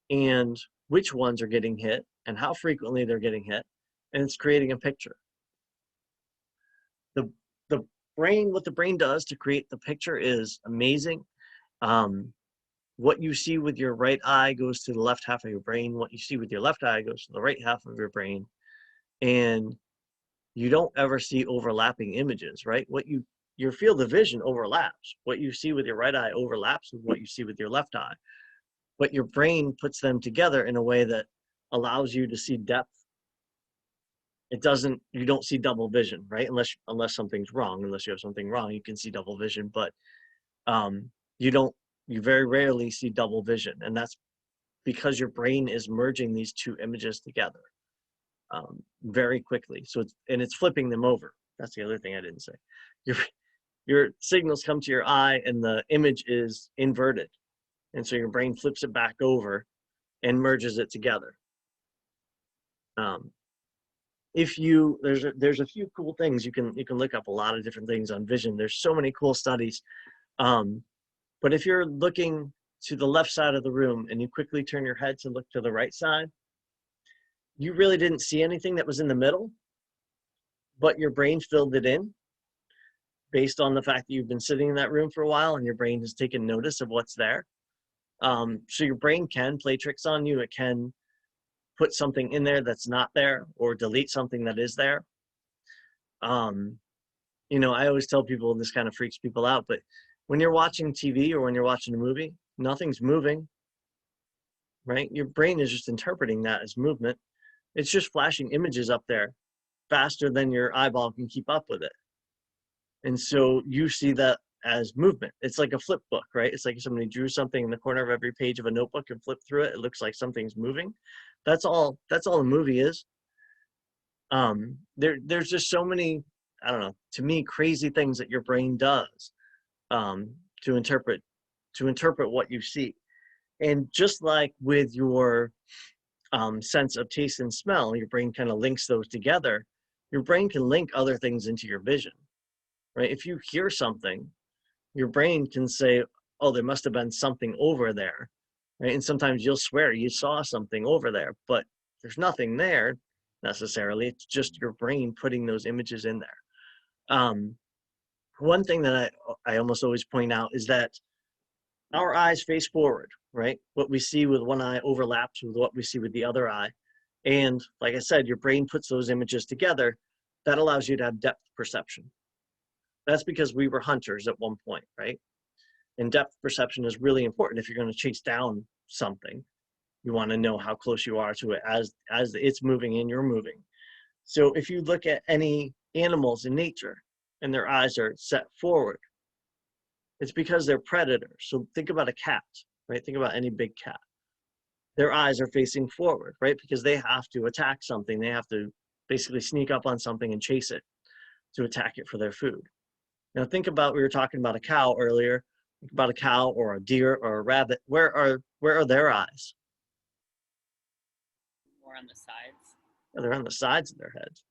and which ones are getting hit and how frequently they're getting hit, and it's creating a picture. The brain, what the brain does to create the picture is amazing. What you see with your right eye goes to the left half of your brain. What you see with your left eye goes to the right half of your brain. And you don't ever see overlapping images, right? Your field of vision overlaps. What you see with your right eye overlaps with what you see with your left eye. But your brain puts them together in a way that allows you to see depth. You don't see double vision, right? Unless something's wrong. Unless you have something wrong, you can see double vision, but you very rarely see double vision. And that's because your brain is merging these two images together very quickly. So it's flipping them over. That's the other thing I didn't say. Your signals come to your eye and the image is inverted. And so your brain flips it back over and merges it together. There's a few cool things you can look up, a lot of different things on vision. There's so many cool studies. But if you're looking to the left side of the room and you quickly turn your head to look to the right side, you really didn't see anything that was in the middle, but your brain filled it in based on the fact that you've been sitting in that room for a while and your brain has taken notice of what's there. So your brain can play tricks on you. It can put something in there that's not there or delete something that is there. You know, I always tell people, this kind of freaks people out, but when you're watching TV or when you're watching a movie, nothing's moving, right? Your brain is just interpreting that as movement. It's just flashing images up there faster than your eyeball can keep up with it. And so you see that as movement. It's like a flip book, right? It's like if somebody drew something in the corner of every page of a notebook and flipped through it, it looks like something's moving. That's all a movie is. There's just so many, I don't know, to me, crazy things that your brain does to interpret what you see. And just like with your sense of taste and smell, your brain kind of links those together. Your brain can link other things into your vision, right? If you hear something, your brain can say, oh, there must have been something over there, right? And sometimes you'll swear you saw something over there, but there's nothing there necessarily. It's just your brain putting those images in there. One thing that I almost always point out is that our eyes face forward, right? What we see with one eye overlaps with what we see with the other eye. And like I said, your brain puts those images together. That allows you to have depth perception. That's because we were hunters at one point, right? And depth perception is really important if you're going to chase down something. You want to know how close you are to it as it's moving and you're moving. So if you look at any animals in nature and their eyes are set forward, it's because they're predators. So think about a cat, right? Think about any big cat. Their eyes are facing forward, right? Because they have to attack something. They have to basically sneak up on something and chase it to attack it for their food. Now think about, we were talking about a cow earlier. Think about a cow or a deer or a rabbit. Where are their eyes? More on the sides. They're on the sides of their heads,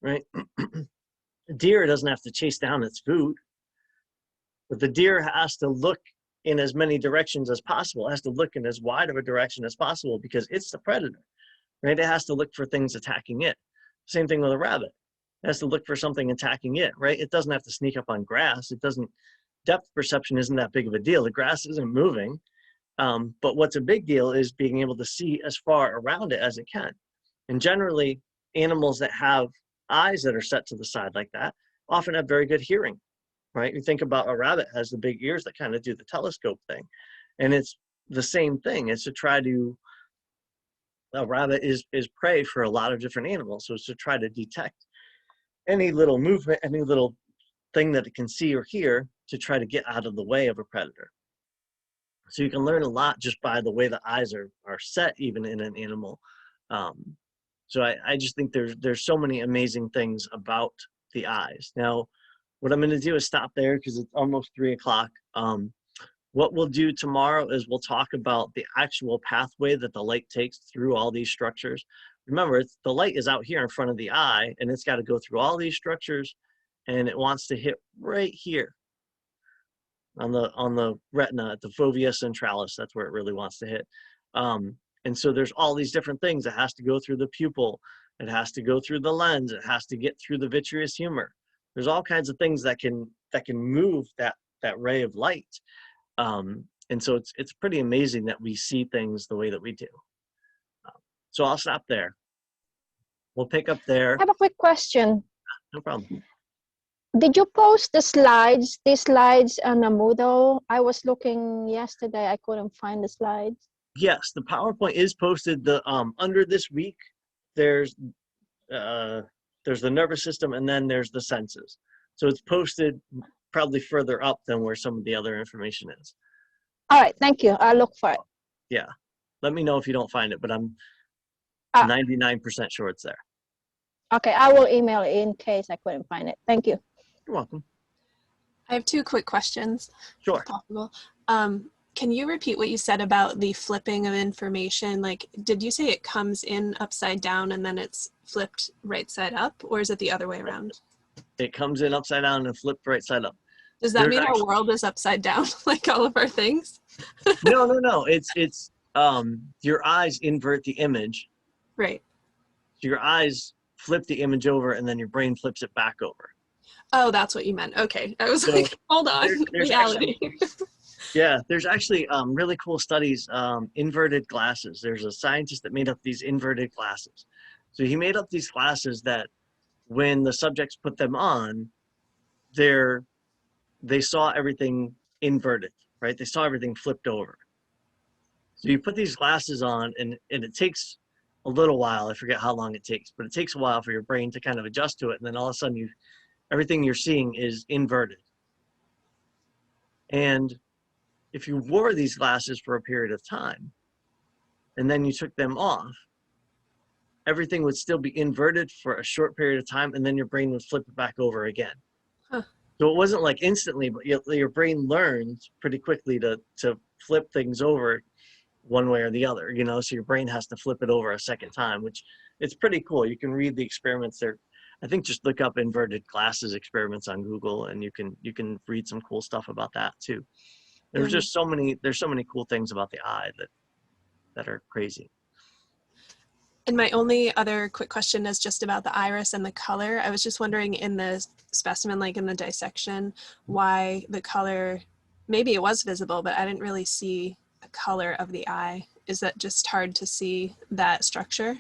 right? A deer doesn't have to chase down its food, but the deer has to look in as many directions as possible. It has to look in as wide of a direction as possible because it's the predator, right? It has to look for things attacking it. Same thing with a rabbit. It has to look for something attacking it, right? It doesn't have to sneak up on grass. It doesn't, depth perception isn't that big of a deal. The grass isn't moving. But what's a big deal is being able to see as far around it as it can. And generally, animals that have eyes that are set to the side like that often have very good hearing, right? You think about a rabbit has the big ears that kind of do the telescope thing. And it's the same thing. It's to try to, a rabbit is prey for a lot of different animals. So it's to try to detect any little movement, any little thing that it can see or hear to try to get out of the way of a predator. So you can learn a lot just by the way the eyes are set even in an animal. So I just think there's so many amazing things about the eyes. Now, what I'm going to do is stop there because it's almost 3 o'clock. What we'll do tomorrow is we'll talk about the actual pathway that the light takes through all these structures. Remember, the light is out here in front of the eye, and it's got to go through all these structures, and it wants to hit right here on the retina, at the fovea centralis. That's where it really wants to hit. And so there's all these different things. It has to go through the pupil. It has to go through the lens. It has to get through the vitreous humor. There's all kinds of things that can move that ray of light. And so it's pretty amazing that we see things the way that we do. So I'll stop there. We'll pick up there. I have a quick question. No problem. Did you post these slides on a Moodle? I was looking yesterday. I couldn't find the slides. Yes, the PowerPoint is posted. The under this week, there's the nervous system, and then there's the senses. So it's posted probably further up than where some of the other information is. All right, thank you. I'll look for it. Yeah, let me know if you don't find it, but I'm 99% sure it's there. Okay, I will email it in case I couldn't find it. Thank you. You're welcome. I have 2 quick questions. Sure. If possible. Can you repeat what you said about the flipping of information? Like, did you say it comes in upside down and then it's flipped right side up, or is it the other way around? It comes in upside down and flipped right side up. Does that There's mean actually- our world is upside down, like all of our things? No. It's your eyes invert the image. Right. So your eyes flip the image over, and then your brain flips it back over. Oh, that's what you meant. Okay. I was So like, hold on, there's reality. Yeah, there's actually really cool studies. Inverted glasses. There's a scientist that made up these inverted glasses. So he made up these glasses that, when the subjects put them on, they saw everything inverted, right? They saw everything flipped over. So you put these glasses on, and it takes a little while. I forget how long it takes, but it takes a while for your brain to kind of adjust to it. And then all of a sudden, everything you're seeing is inverted. And if you wore these glasses for a period of time, and then you took them off, everything would still be inverted for a short period of time, and then your brain would flip it back over again. Huh. So it wasn't like instantly, but your brain learns pretty quickly to flip things over one way or the other, you know, so your brain has to flip it over a second time, which it's pretty cool. You can read the experiments there. I think just look up inverted glasses experiments on Google, and you can read some cool stuff about that too. There's just there's so many cool things about the eye that are crazy. And my only other quick question is just about the iris and the color. I was just wondering, in the specimen, like in the dissection, why the color, maybe it was visible, but I didn't really see the color of the eye. Is that just hard to see that structure?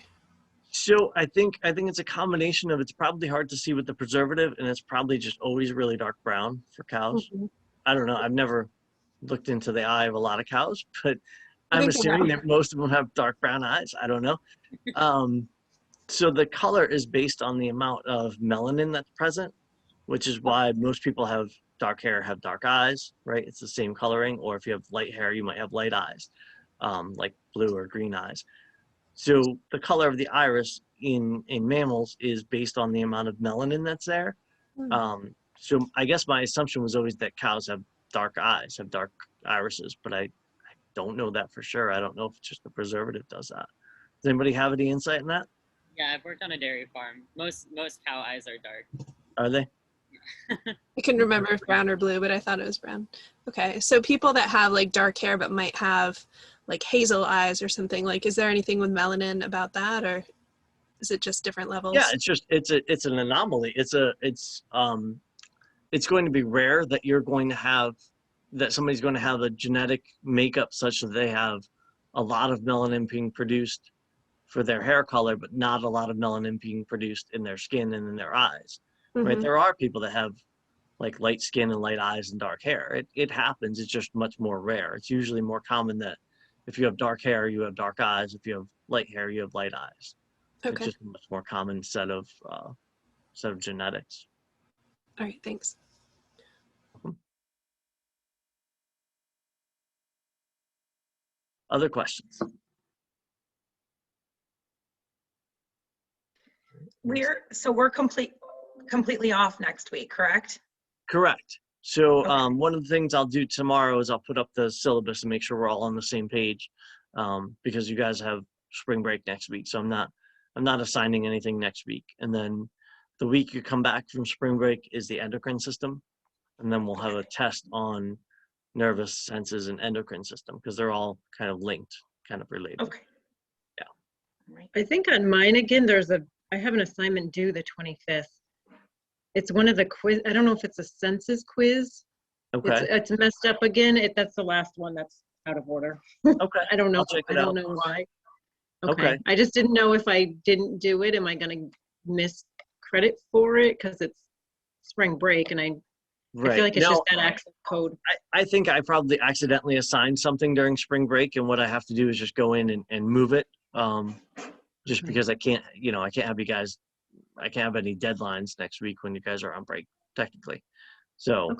So I think it's a combination of, it's probably hard to see with the preservative, and it's probably just always really dark brown for cows. Mhm. I don't know. I've never looked into the eye of a lot of cows, but I I'm think I assuming know. that most of them have dark brown eyes. I don't know. So the color is based on the amount of melanin that's present, which is why most people have dark hair have dark eyes, right? It's the same coloring. Or if you have light hair, you might have light eyes, like blue or green eyes. So the color of the iris in mammals is based on the amount of melanin that's there. So I guess my assumption was always that cows have dark eyes, have dark irises, but I don't know that for sure. I don't know if just the preservative does that. Does anybody have any insight in that? Yeah, I've worked on a dairy farm. Most cow eyes are dark. Are they? I couldn't remember if brown or blue, but I thought it was brown. Okay, so people that have like dark hair but might have like hazel eyes or something, like, is there anything with melanin about that, or is it just different levels? Yeah, it's an anomaly. It's going to be rare that somebody's going to have a genetic makeup such that they have a lot of melanin being produced for their hair color, but not a lot of melanin being produced in their skin and in their eyes. Right? Mhm. There are people that have like light skin and light eyes and dark hair. It happens. It's just much more rare. It's usually more common that if you have dark hair, you have dark eyes. If you have light hair, you have light eyes. Okay. It's just a much more common set of genetics. All right, thanks. Other questions? We're completely off next week, correct? Correct. So Okay. one of the things I'll do tomorrow is I'll put up the syllabus and make sure we're all on the same page, because you guys have spring break next week. So I'm not assigning anything next week. And then the week you come back from spring break is the endocrine system. And then we'll have a test on nervous, senses, and endocrine system, because they're all kind of linked, kind of related. Okay. Yeah. Right. I think on mine again, I have an assignment due the 25th. It's one of the quiz. I don't know if it's a census quiz. Okay. It's messed up again. That's the last one that's out of order. Okay. I don't know. I'll check I it don't out. know why. Okay. I just didn't know if I didn't do it, am I going to miss credit for it? Because it's spring break, and I feel like it's just that access code. I think I probably accidentally assigned something during spring break, and what I have to do is just go in and move it. Just because I can't have you guys, I can't have any deadlines next week when you guys are on break, technically. So,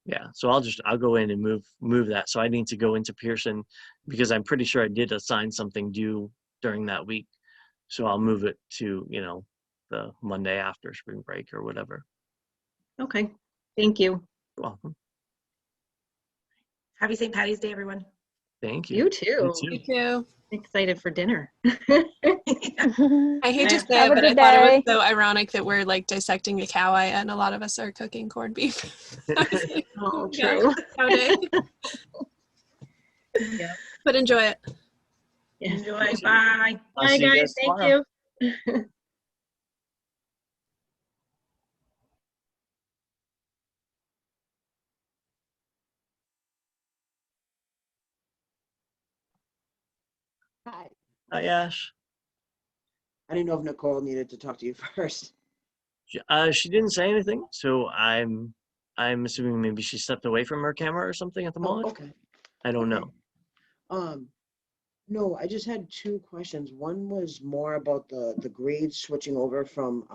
yeah, so I'll go in and move that. So I need to go into Pearson, because I'm pretty sure I did assign something due during that week. So I'll move it to, the Monday after spring break or whatever. Okay. Thank you. You're welcome. Happy St. Patty's Day, everyone. Thank you. You too. You too. Excited for dinner. I hate to say Have it, a but I good thought it was day. so ironic that we're like dissecting a cow eye and a lot of us are cooking corned beef. I was like, Oh, yeah, true. cow day. Yeah. But enjoy it. Yes. Enjoy. Bye. I'll Bye, see you guys. guys Thank tomorrow. you. Hi. Hi, Ash. I didn't know if Nicole needed to talk to you first. She didn't say anything, so I'm assuming maybe she stepped away from her camera or something at the Oh, moment. okay. I don't Okay. know. No, I just had two questions. One was more about the grades switching over from